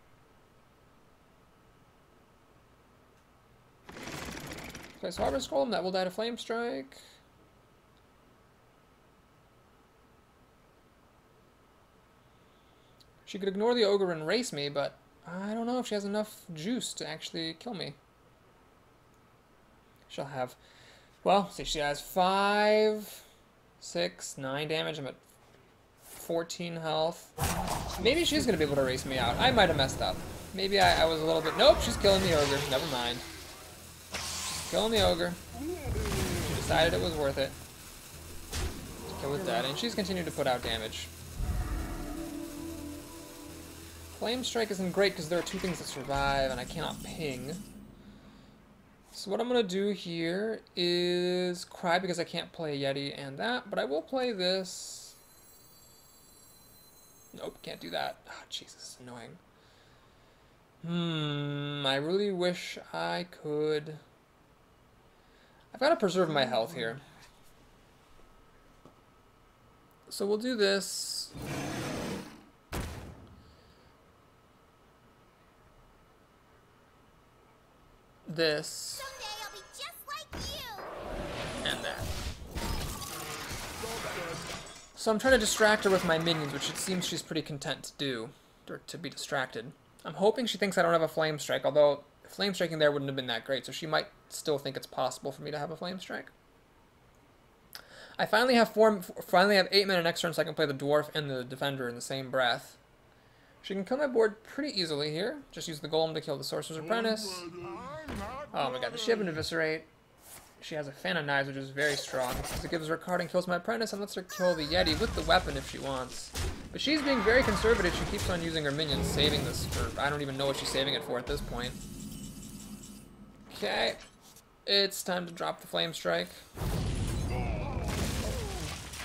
S1: Place Harvest Golem, that will die to Flame Strike. She could ignore the Ogre and race me, but I don't know if she has enough juice to actually kill me. She'll have... Well, see, she has 5, 6, 9 damage. I'm at 14 health. Maybe she's going to be able to race me out. I might have messed up. Maybe I was a little bit... Nope, she's killing the Ogre. Never mind. She's killing the Ogre. She decided it was worth it to kill it dead, and she's continued to put out damage. Flame Strike isn't great because there are 2 things that survive and I cannot ping. So what I'm going to do here is cry because I can't play Yeti and that, but I will play this. Nope, can't do that. Oh, Jesus, annoying. I really wish I could... I've got to preserve my health here. So we'll do this. This.
S7: Someday I'll be just like you.
S1: And that. So I'm trying to distract her with my minions, which it seems she's pretty content to do, or to be distracted. I'm hoping she thinks I don't have a Flame Strike, although Flame Striking there wouldn't have been that great, so she might still think it's possible for me to have a Flame Strike. I finally have 8 mana next turn, so I can play the Dwarf and the Defender in the same breath. She can kill my board pretty easily here. Just use the Golem to kill the Sorcerer's Apprentice. Oh my god, does she have an Eviscerate? She has a Fan of Knives, which is very strong, because it gives her a card and kills my Apprentice and lets her kill the Yeti with the weapon if she wants. But she's being very conservative. She keeps on using her minions, saving this for... I don't even know what she's saving it for at this point. Okay. It's time to drop the Flame Strike.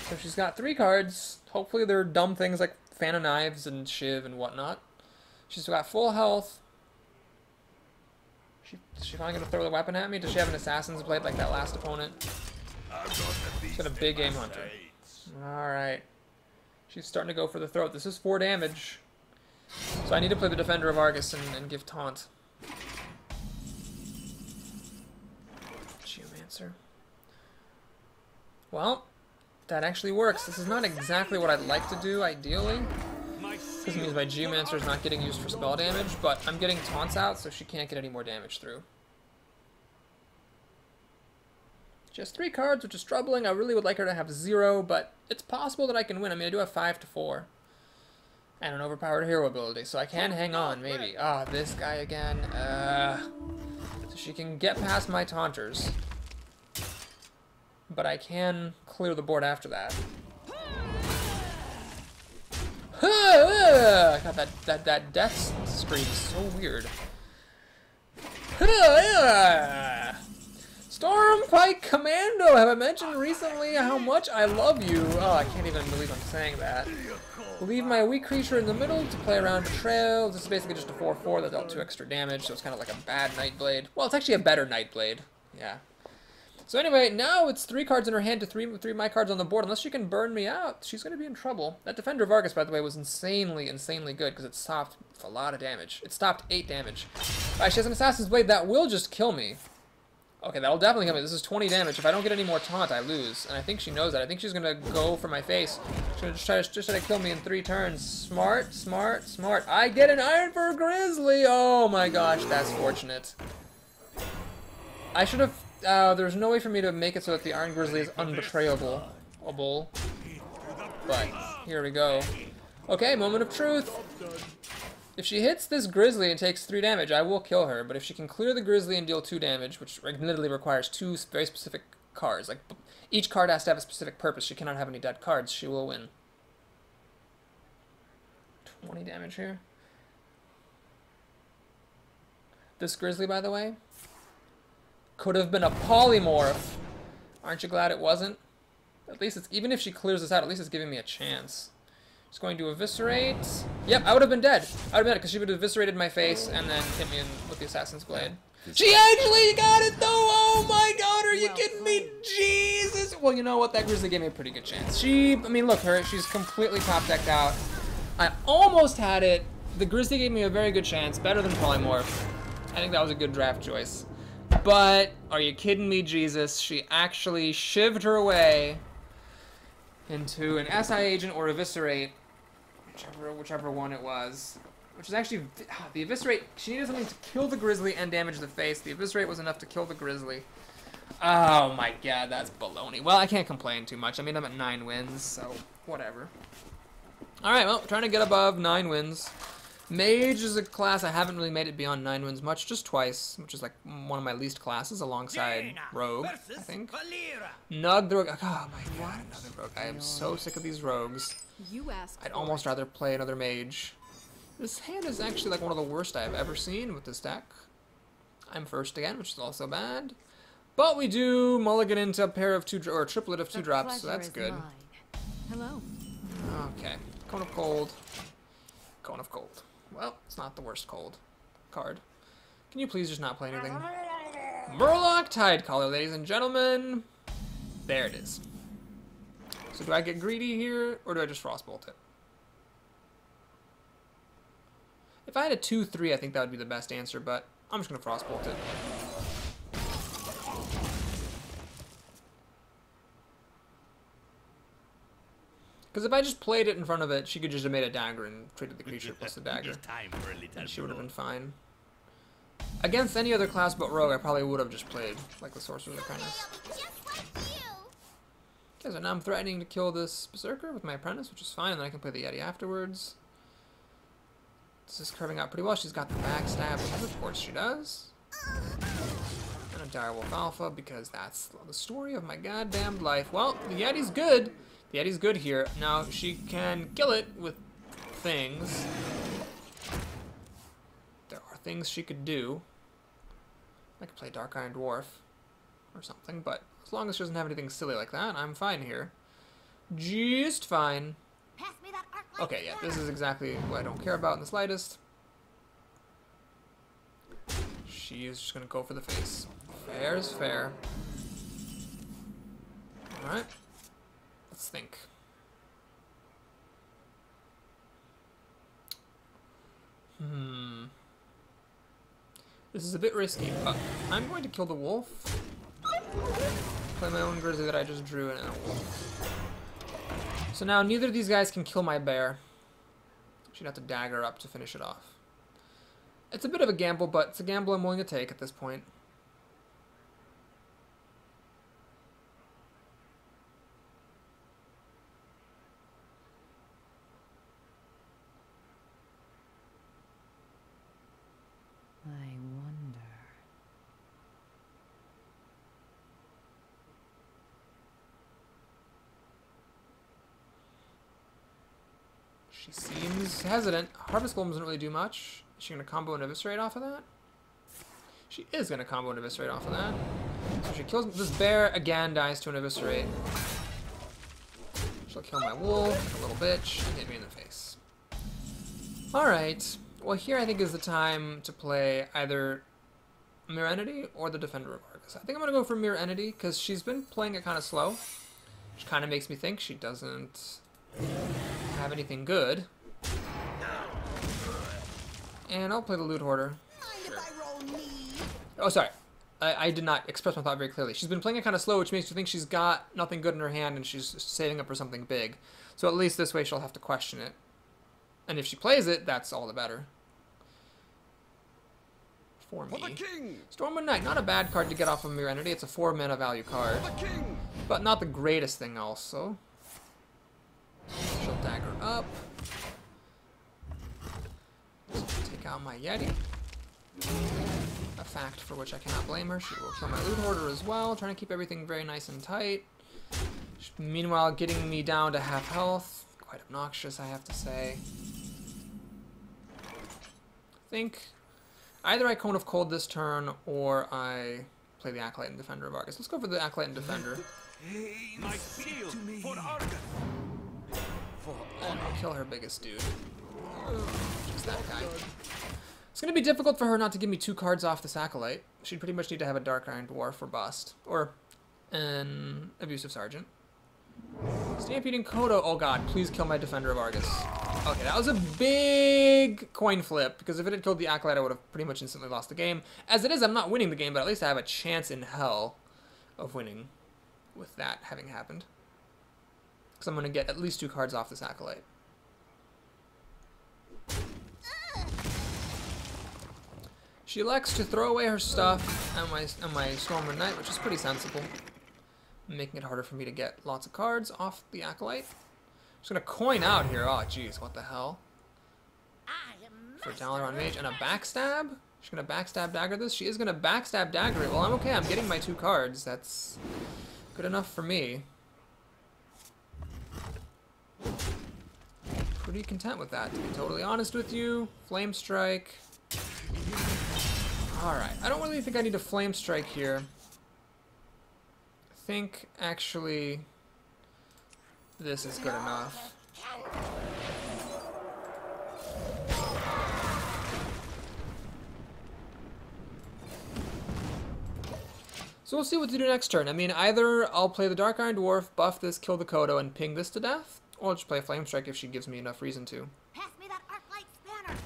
S1: So she's got 3 cards. Hopefully they're dumb things like Fan of Knives and Shiv and whatnot. She's got full health. Is she finally going to throw the weapon at me? Does she have an Assassin's Blade like that last opponent? She's got a big Game Hunter. Alright. She's starting to go for the throat. This is 4 damage. So I need to play the Defender of Argus and give Taunt. Geomancer. Well, that actually works. This is not exactly what I'd like to do, ideally. This means my Geomancer is not getting used for spell damage, but I'm getting Taunts out, so she can't get any more damage through. She has 3 cards, which is troubling. I really would like her to have 0, but it's possible that I can win. I mean, I do have 5 to 4. And an overpowered hero ability, so I can hang on, maybe. Ah, this guy again. So she can get past my Taunters. But I can clear the board after that. God, that death scream is so weird. Stormpike Commando! Have I mentioned recently how much I love you? Oh, I can't even believe I'm saying that. Leave my weak creature in the middle to play around Betrayal. This is basically just a 4/4 that dealt 2 extra damage, so it's kind of like a bad Nightblade. Well, it's actually a better Nightblade. Yeah. So anyway, now it's 3 cards in her hand to three of my cards on the board. Unless she can burn me out, she's going to be in trouble. That Defender of Argus, by the way, was insanely, insanely good because it stopped a lot of damage. It stopped 8 damage. Alright, she has an Assassin's Blade that will just kill me. Okay, that'll definitely kill me. This is 20 damage. If I don't get any more taunt, I lose. And I think she knows that. I think she's going to go for my face. She's going to just try to kill me in 3 turns. Smart, smart, smart. I get an Iron for Grizzly! Oh my gosh, that's fortunate. I should have... there's no way for me to make it so that the Iron Grizzly is unbetrayable. A bull. But, here we go. Okay, moment of truth. If she hits this Grizzly and takes 3 damage, I will kill her. But if she can clear the Grizzly and deal 2 damage, which admittedly requires 2 very specific cards, like each card has to have a specific purpose. She cannot have any dead cards. She will win. 20 damage here. This Grizzly, by the way, could have been a Polymorph. Aren't you glad it wasn't? At least it's, even if she clears this out, at least it's giving me a chance. It's going to eviscerate. Yep, I would have been dead. I would have been dead because she would have eviscerated my face and then hit me with the Assassin's Blade. She actually got it though! Oh my god, are you kidding me? Jesus! Well, you know what? That Grizzly gave me a pretty good chance. I mean, look, she's completely top decked out. I almost had it. The Grizzly gave me a very good chance. Better than Polymorph. I think that was a good draft choice. But, are you kidding me, Jesus? She actually shivved her away into an SI agent or eviscerate, whichever one it was. Which is actually, the eviscerate, she needed something to kill the Grizzly and damage the face. The eviscerate was enough to kill the Grizzly. Oh my god, that's baloney. Well, I can't complain too much. I mean, I'm at 9 wins, so whatever. Alright, well, trying to get above 9 wins. Mage is a class I haven't really made it beyond 9 wins much, just twice, which is like one of my least classes alongside Rogue, I think. Nug the Rogue. Oh my god, another Rogue. I am so sick of these Rogues. I'd almost rather play another Mage. This hand is actually like one of the worst I've ever seen with this deck. I'm first again, which is also bad. But we do mulligan into a pair of 2 or a triplet of 2 drops, so that's good.
S3: Hello.
S1: Okay, Cone of Cold. Cone of Cold. Well, it's not the worst cold card. Can you please just not play anything? Murloc Tidecaller, ladies and gentlemen. There it is. So do I get greedy here, or do I just Frostbolt it? If I had a 2-3, I think that would be the best answer, but I'm just going to Frostbolt it. Because if I just played it in front of it, she could just have made a dagger and traded the creature plus the dagger. And she would have been fine. Against any other class but Rogue, I probably would have just played like the Sorcerer's Apprentice. Okay, so now I'm threatening to kill this Berserker with my Apprentice, which is fine, and then I can play the Yeti afterwards. This is curving out pretty well. She's got the backstab, which of course she does. And a Direwolf Alpha, because that's the story of my goddamn life. Well, the Yeti's good. The Yeti's good here. Now, she can kill it with things. There are things she could do. I could play Dark Iron Dwarf or something, but as long as she doesn't have anything silly like that, I'm fine here. Just fine.
S7: Pass me that arc light
S1: Okay, yeah, this is exactly what I don't care about in the slightest. She is just gonna go for the face. Fair is fair. Alright. Let's think. This is a bit risky, but I'm going to kill the wolf. Play my own Grizzly that I just drew and a wolf. So now neither of these guys can kill my bear. She'd have to dagger up to finish it off. It's a bit of a gamble, but it's a gamble I'm willing to take at this point.
S3: I wonder.
S1: She seems hesitant. Harvest Golem doesn't really do much. Is she going to combo and eviscerate off of that? She is going to combo and eviscerate off of that. So she kills this bear, again dies to an eviscerate. She'll kill my wolf, a little bitch, and hit me in the face. Alright. Well, here I think is the time to play either Mirrenity or the Defender of Argus. So I think I'm going to go for Mirror Entity, because she's been playing it kind of slow. Which kind of makes me think she doesn't have anything good. And I'll play the Loot Hoarder.
S2: Mind if I roll me?
S1: Oh, sorry. I did not express my thought very clearly. She's been playing it kind of slow, which makes me think she's got nothing good in her hand and she's saving up for something big. So at least this way she'll have to question it. And if she plays it, that's all the better. For me. Stormwind Knight, not a bad card to get off of Mirror Entity. It's a 4 mana value card. But not the greatest thing also. She'll dagger up. Take out my Yeti. A fact for which I cannot blame her. She will kill my Loot Hoarder as well, trying to keep everything very nice and tight. Meanwhile, getting me down to half health. Quite obnoxious, I have to say. I think either I Cone of Cold this turn, or I play the Acolyte and Defender of Argus. Let's go for the Acolyte and Defender.
S4: My shield for Argus.
S1: And I'll kill her biggest dude. Just that guy. It's going to be difficult for her not to give me 2 cards off this Acolyte. She'd pretty much need to have a Dark Iron Dwarf or bust. Or an Abusive Sergeant. Stampeding Kodo. Oh god, please kill my Defender of Argus. Okay, that was a big coin flip, because if it had killed the Acolyte, I would have pretty much instantly lost the game. As it is, I'm not winning the game, but at least I have a chance in hell of winning with that having happened. Because I'm going to get at least 2 cards off this Acolyte. She elects to throw away her stuff and my Stormwind Knight, which is pretty sensible. Making it harder for me to get lots of cards off the Acolyte. Just gonna coin out here. Oh, jeez, what the hell? For Dalaran Mage and a backstab? She's gonna backstab dagger this? She is gonna backstab dagger it. Well, I'm okay. I'm getting my 2 cards. That's good enough for me. Pretty content with that, to be totally honest with you. Flame Strike. Alright, I don't really think I need a Flame Strike here. I think, actually, this is good enough. So we'll see what to do next turn. I mean, either I'll play the Dark Iron Dwarf, buff this, kill the Kodo, and ping this to death, or I'll just play a Flame Strike if she gives me enough reason to.
S7: Pass me that arc light spanner.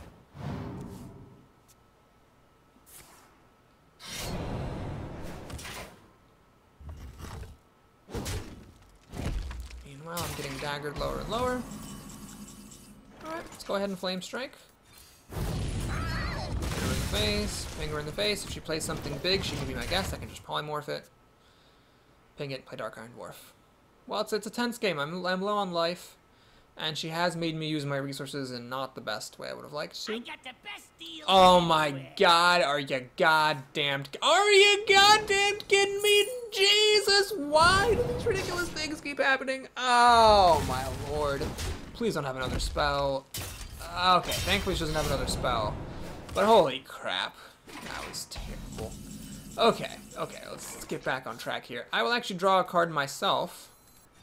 S1: Meanwhile, I'm getting daggered lower and lower. Alright, let's go ahead and Flame Strike. Hit her in the face, ping her in the face. If she plays something big, she can be my guest. I can just Polymorph it. Ping it, play Dark Iron Dwarf. Well, it's a tense game. I'm low on life. And she has made me use my resources in not the best way I would have liked to.
S2: I got the best deal.
S1: Oh my god, are you goddamn kidding me? Jesus, why do these ridiculous things keep happening? Oh my lord. Please don't have another spell. Okay, thankfully she doesn't have another spell. But holy crap, that was terrible. Okay, let's get back on track here. I will actually draw a card myself.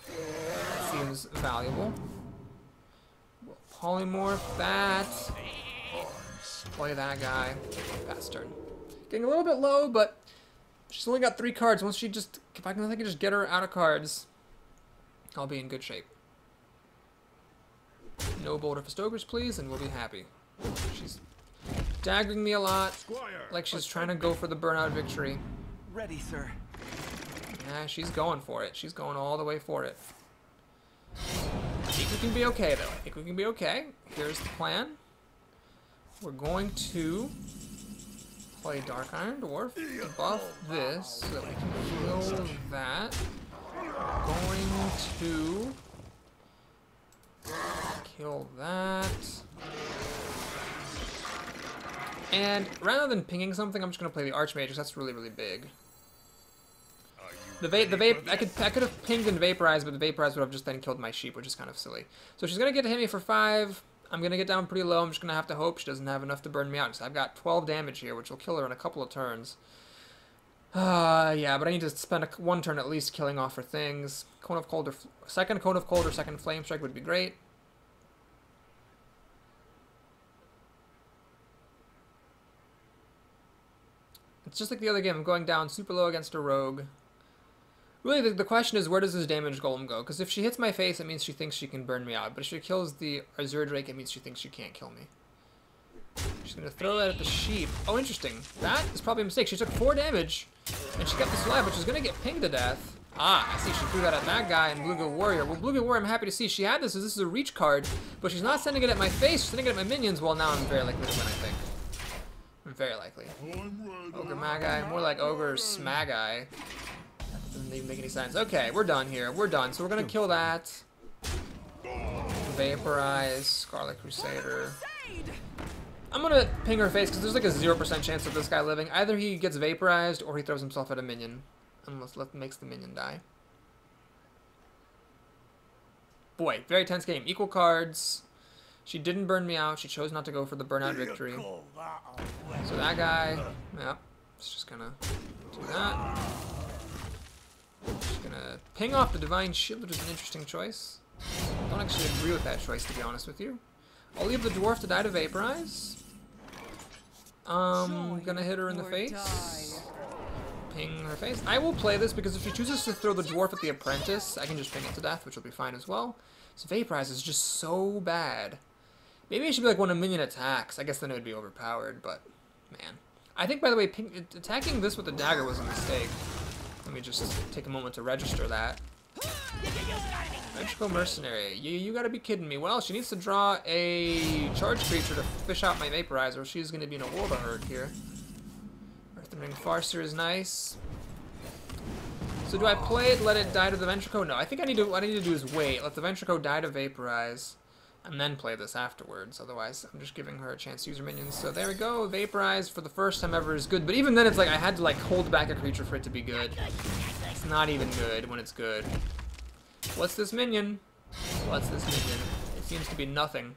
S1: That seems valuable. We'll polymorph that. Play that guy. Pass turn. Getting a little bit low, but she's only got 3 cards. Once she just, if I can just get her out of cards, I'll be in good shape. No Boulder Fistogers, please, and we'll be happy. She's daggering me a lot, like she's trying to go for the burnout victory.
S2: Ready, sir.
S1: Yeah, she's going for it. She's going all the way for it. I think we can be okay, though. I think we can be okay. Here's the plan. We're going to play Dark Iron Dwarf to buff this so that we can kill that. We're going to kill that. And rather than pinging something, I'm just going to play the Archmage, because that's really, really big. The vape, I could have pinged and vaporized, but the vaporize would have just then killed my sheep, which is kind of silly. So she's gonna get to hit me for 5. I'm gonna get down pretty low. I'm just gonna have to hope she doesn't have enough to burn me out. So I've got 12 damage here, which will kill her in a couple of turns. Yeah, but I need to spend 1 turn at least killing off her things. Cone of Cold or second Cone of Cold or second Flame Strike would be great. It's just like the other game. I'm going down super low against a rogue. Really, the question is, where does this damage golem go? Because if she hits my face, it means she thinks she can burn me out. But if she kills the Azure Drake, it means she thinks she can't kill me. She's going to throw that at the sheep. Oh, interesting. That is probably a mistake. She took 4 damage, and she kept this alive, but she's going to get pinged to death. Ah, I see. She threw that at that guy and Bluegill Warrior. Well, Bluegill Warrior, I'm happy to see. She had this, as this is a reach card, but she's not sending it at my face. She's sending it at my minions. Well, now I'm very likely to win, I think. I'm very likely. Ogre Magi. More like Ogre Smagi. That doesn't even make any sense. Okay, we're done here. We're done. So we're going to kill that. Vaporize. Scarlet Crusader. I'm going to ping her face because there's like a 0% chance of this guy living. Either he gets vaporized or he throws himself at a minion. Unless makes the minion die. Boy, very tense game. Equal cards. She didn't burn me out. She chose not to go for the burnout victory. So that guy, yeah, it's just gonna do that. Just gonna ping off the Divine Shield, which is an interesting choice. Don't actually agree with that choice, to be honest with you. I'll leave the dwarf to die to vaporize. Gonna hit her in the face. Ping her face. I will play this because if she chooses to throw the dwarf at the apprentice, I can just ping it to death, which will be fine as well. So vaporize is just so bad. Maybe it should be like when a minion attacks. I guess then it would be overpowered, but man. I think, by the way, attacking this with the dagger was a mistake. Let me just take a moment to register that. Magical Mercenary. You gotta be kidding me. Well, she needs to draw a charge creature to fish out my vaporizer. She's gonna be in a world of hurt here. Earthring Farser is nice. So do I play it, let it die to the Ventrico? No, I think what I need to do is wait, let the Ventrico die to vaporize, and then play this afterwards. Otherwise, I'm just giving her a chance to use her minions. So there we go. Vaporize for the first time ever is good. But even then, it's like I had to like hold back a creature for it to be good. It's not even good when it's good. What's this minion? What's this minion? It seems to be nothing.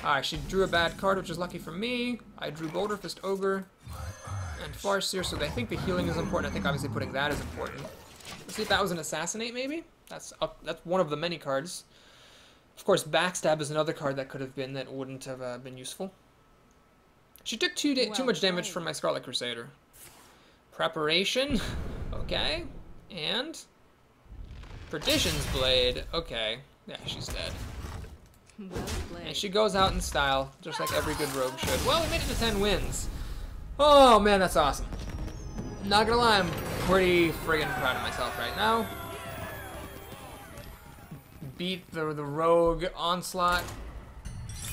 S1: Alright, she drew a bad card, which is lucky for me. I drew Boulder Fist Ogre and Farseer, so I think the healing is important. I think obviously putting that is important. Let's see if that was an Assassinate, maybe? That's one of the many cards. Of course, Backstab is another card that could have been that wouldn't have been useful. She took too much damage from my Scarlet Crusader. Preparation, okay, and Perdition's Blade, okay. Yeah, she's dead.
S3: Well played.
S1: And she goes out in style, just like every good rogue should. Well, we made it to 10 wins. Oh man, that's awesome. Not gonna lie, I'm pretty friggin' proud of myself right now. Beat the rogue onslaught.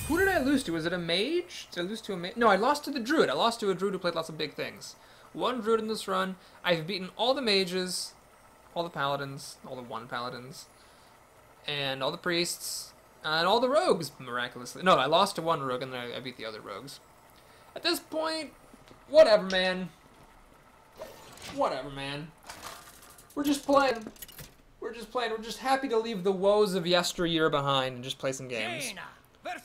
S1: Who did I lose to? Was it a mage? Did I lose to a mage? No, I lost to the druid. I lost to a druid who played lots of big things. One druid in this run. I've beaten all the mages, all the paladins, all the one paladins, and all the priests, and all the rogues, miraculously. No, I lost to one rogue, and then I beat the other rogues. At this point, whatever, man. Whatever, man. We're just playing. We're just playing. We're just happy to leave the woes of yesteryear behind and just play some games.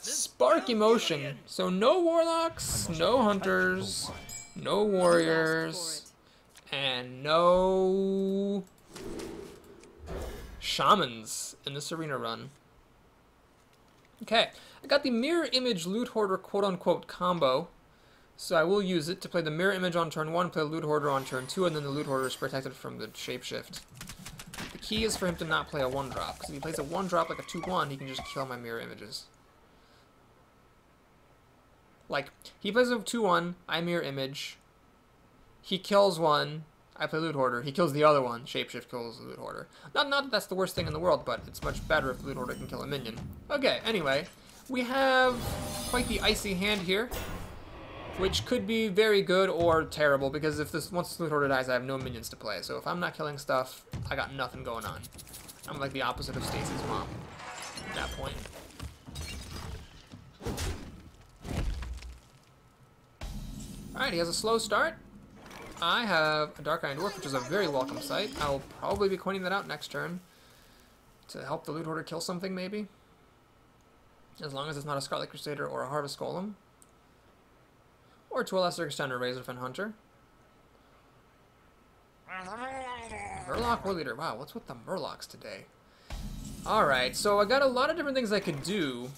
S1: Spark Emotion. So no warlocks, no hunters, no warriors, and no shamans in this arena run. Okay, I got the Mirror Image Loot Hoarder quote-unquote combo, so I will use it to play the Mirror Image on turn 1, play Loot Hoarder on turn 2, and then the Loot Hoarder is protected from the Shapeshift. The key is for him to not play a 1-drop, because if he plays a 1-drop like a 2-1, he can just kill my Mirror Images. Like, he plays a 2-1, I Mirror Image, he kills one, I play Loot Hoarder, he kills the other one, Shapeshift kills the Loot Hoarder. Not that that's the worst thing in the world, but it's much better if the Loot Hoarder can kill a minion. Okay, anyway, we have quite the icy hand here, which could be very good or terrible, because if once Loot Hoarder dies, I have no minions to play. So if I'm not killing stuff, I got nothing going on. I'm like the opposite of Stacy's mom at that point. Alright, he has a slow start. I have a Dark Iron Dwarf, which is a very welcome sight. I'll probably be coining that out next turn to help the Loot Hoarder kill something, maybe. As long as it's not a Scarlet Crusader or a Harvest Golem. Or to a lesser extent, a Razorfen Hunter. Murloc War Leader. Wow, what's with the Murlocs today? Alright, so I got a lot of different things I could do.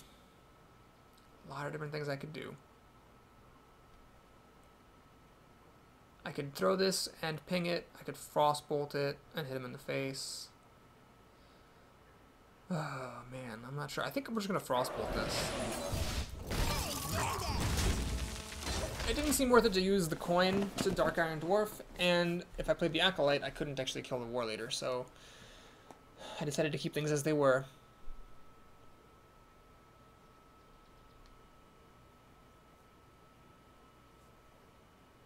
S1: I could throw this and ping it. I could frostbolt it and hit him in the face. Oh man, I'm not sure. I think we're just gonna frostbolt this. It didn't seem worth it to use the coin to Dark Iron Dwarf, and if I played the Acolyte, I couldn't actually kill the War Leader, so I decided to keep things as they were.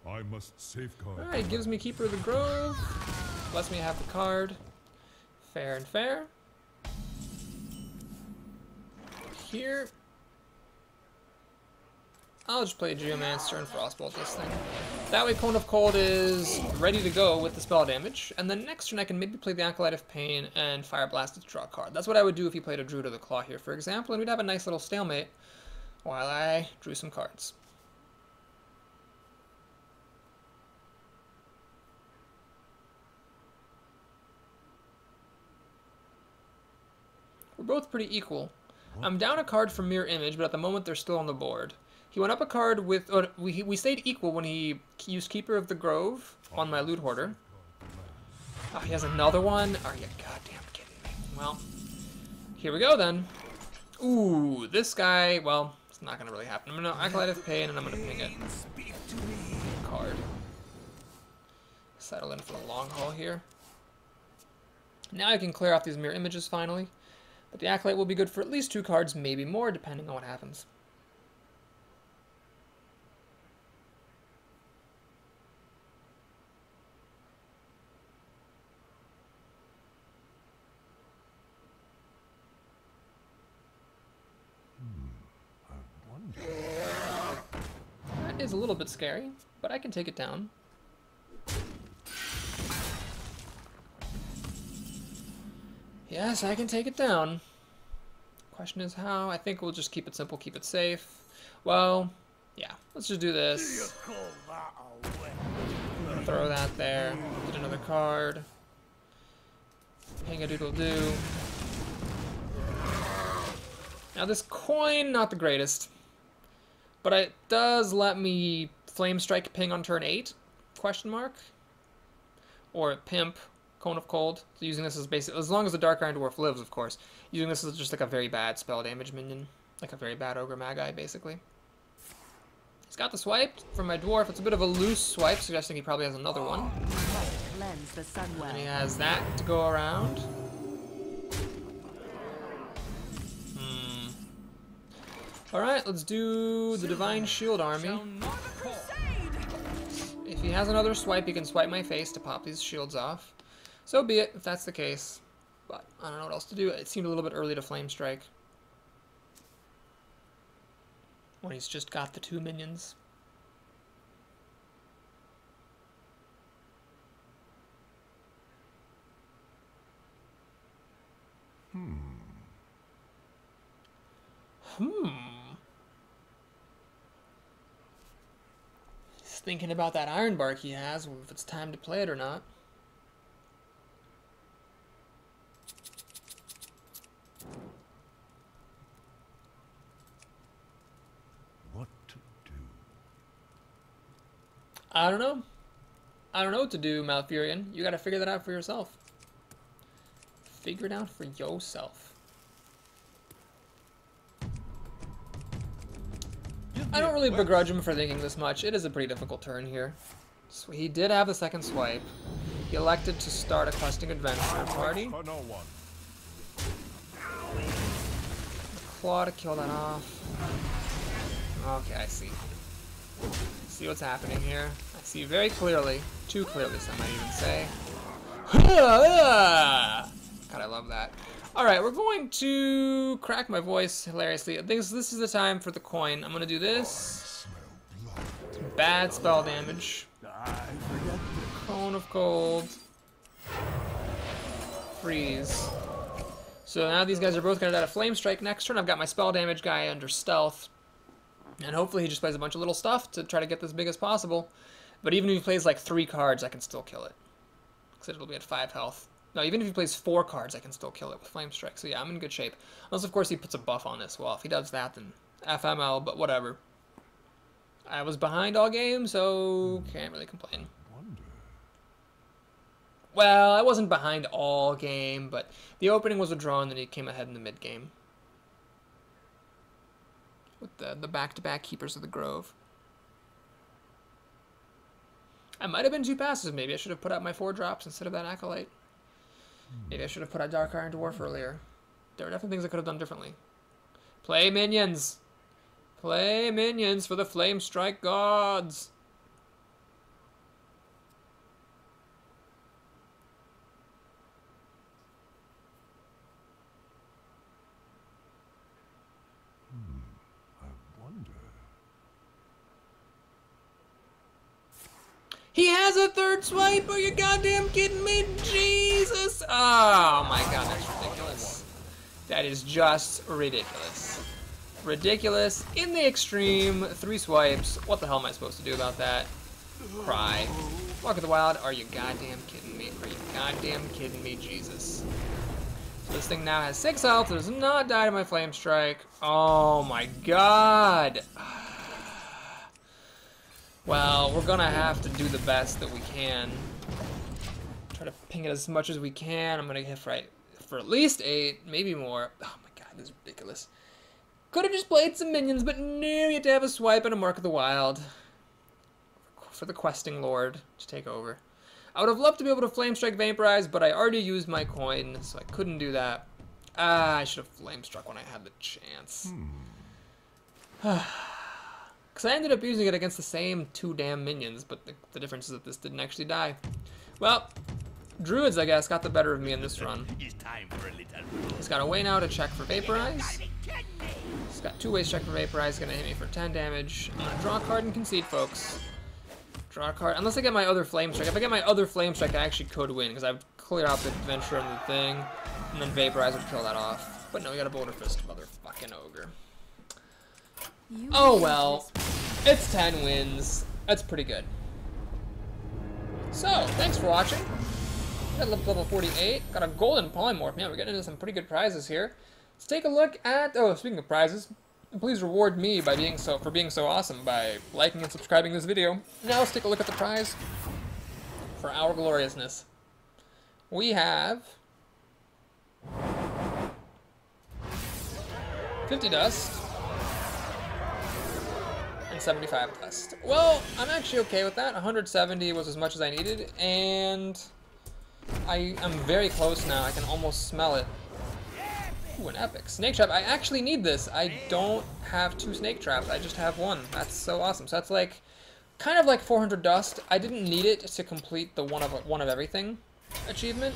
S5: I must safeguard.
S1: Alright, gives me Keeper of the Grove, lets me have the card. Fair and fair. Here, I'll just play Geomancer and Frostbolt this thing. That way Cone of Cold is ready to go with the spell damage, and then next turn I can maybe play the Acolyte of Pain and Fire Blast to draw a card. That's what I would do if he played a Druid of the Claw here, for example, and we'd have a nice little stalemate while I drew some cards. We're both pretty equal. I'm down a card from Mirror Image, but at the moment they're still on the board. He went up a card with... we stayed equal when he used Keeper of the Grove on my Loot Hoarder. Oh, he has another one? Are you goddamn kidding me? Well, here we go then. Ooh, this guy... Well, it's not going to really happen. I'm going to Acolyte of Pain and I'm going to ping it. Card. Settle in for the long haul here. Now I can clear off these Mirror Images finally. But the Acolyte will be good for at least 2 cards, maybe more, depending on what happens. That is a little bit scary, but I can take it down. Yes, I can take it down. Question is how. I think we'll just keep it simple, keep it safe. Well, yeah, let's just do this. Throw that there. Get another card. Hang-a-doodle-doo. Now this coin, not the greatest. But it does let me Flame Strike ping on turn 8? Question mark? Or Pimp. Cone of Cold. So using this as basically, as long as the Dark Iron Dwarf lives, of course. Using this as just like a very bad spell damage minion. Like a very bad Ogre Magi, basically. He's got the swipe from my Dwarf. It's a bit of a loose swipe, suggesting he probably has another one.
S3: Lends the sun well.
S1: And he has that to go around. Alright, let's do the Divine Shield Army. If he has another swipe, he can swipe my face to pop these shields off. So be it, if that's the case. But I don't know what else to do. It seemed a little bit early to Flame Strike. When he's just got the 2 minions. He's thinking about that Iron Bark he has, if it's time to play it or not.
S5: What to do?
S1: I don't know. I don't know what to do, Malfurion. You gotta figure that out for yourself. Figure it out for yourself. I don't really begrudge him for thinking this much. It is a pretty difficult turn here. So he did have the second swipe. He elected to start a questing adventure party.
S5: For no one.
S1: Claw to kill that off. Okay, I see. See what's happening here. I see very clearly. Too clearly, some might even say. God, I love that. Alright, we're going to crack my voice hilariously. I think this is the time for the coin. I'm going to do this. Bad spell damage. Cone of Cold. Freeze. So now these guys are both going to die to Flame Strike. Next turn I've got my spell damage guy under Stealth. And hopefully he just plays a bunch of little stuff to try to get this big as possible. But even if he plays like 3 cards, I can still kill it. Because it'll be at 5 health. No, even if he plays 4 cards, I can still kill it with Flame Strike. So yeah, I'm in good shape. Unless, of course, he puts a buff on this. Well, if he does that, then FML, but whatever. I was behind all game, so can't really complain. Well, I wasn't behind all game, but the opening was a draw, and then he came ahead in the mid game with the back-to-back Keepers of the Grove. I might have been too passive. Maybe I should have put out my 4 drops instead of that Acolyte. Maybe I should have put out Dark Iron Dwarf earlier. There are definitely things I could have done differently. Play minions! Play minions for the Flame Strike gods! He has a 3rd swipe! Are you goddamn kidding me? Jesus! Oh my god, that's ridiculous. That is just ridiculous. Ridiculous in the extreme. 3 swipes. What the hell am I supposed to do about that? Cry. Walk of the Wild. Are you goddamn kidding me? Are you goddamn kidding me? Jesus. So this thing now has 6 health. It does not die to my Flame Strike. Oh my god. Well, we're gonna have to do the best that we can. Try to ping it as much as we can. I'm gonna hit for at least 8, maybe more. Oh my god, this is ridiculous. Could have just played some minions, but no, you have to have a swipe and a Mark of the Wild for the questing lord to take over. I would have loved to be able to Flame Strike Vaporize, but I already used my coin, so I couldn't do that. I should have Flame Struck when I had the chance. Because I ended up using it against the same 2 damn minions, but the difference is that this didn't actually die. Well, Druids, I guess, got the better of me in this run.
S6: It's time for a little blood.
S1: He's got a way now to check for Vaporize. He's got 2 ways to check for Vaporize. He's going to hit me for 10 damage. I'm going to draw a card and concede, folks. Draw a card. Unless I get my other Flame Strike. If I get my other Flame Strike, I actually could win, because I've cleared out the Adventure and the thing, and then Vaporize would kill that off. But no, we got a Boulder Fist, motherfucking ogre. Oh well, it's 10 wins. That's pretty good. So, thanks for watching. Got level 48. Got a golden polymorph. Man, we're getting into some pretty good prizes here. Let's take a look at. Oh, speaking of prizes, please reward me by being so awesome by liking and subscribing this video. Now let's take a look at the prize for our gloriousness. We have 50 dust. 75 dust. Well, I'm actually okay with that. 170 was as much as I needed, and I'm very close now. I can almost smell it. Ooh, an epic. Snake Trap. I actually need this. I don't have 2 snake traps. I just have 1. That's so awesome. So that's like, kind of like 400 dust. I didn't need it to complete the one of everything achievement,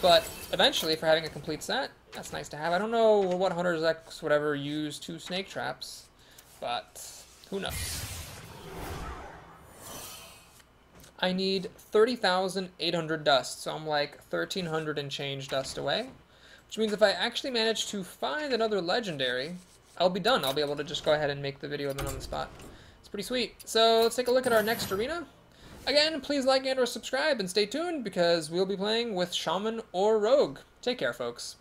S1: but eventually, for having a complete set, that's nice to have. I don't know what Hunter's X whatever use 2 snake traps, but who knows? I need 30,800 dust, so I'm like 1,300 and change dust away. Which means if I actually manage to find another legendary, I'll be done. I'll be able to just go ahead and make the video then on the spot. It's pretty sweet. So let's take a look at our next arena. Again, please like and or subscribe and stay tuned because we'll be playing with Shaman or Rogue. Take care, folks.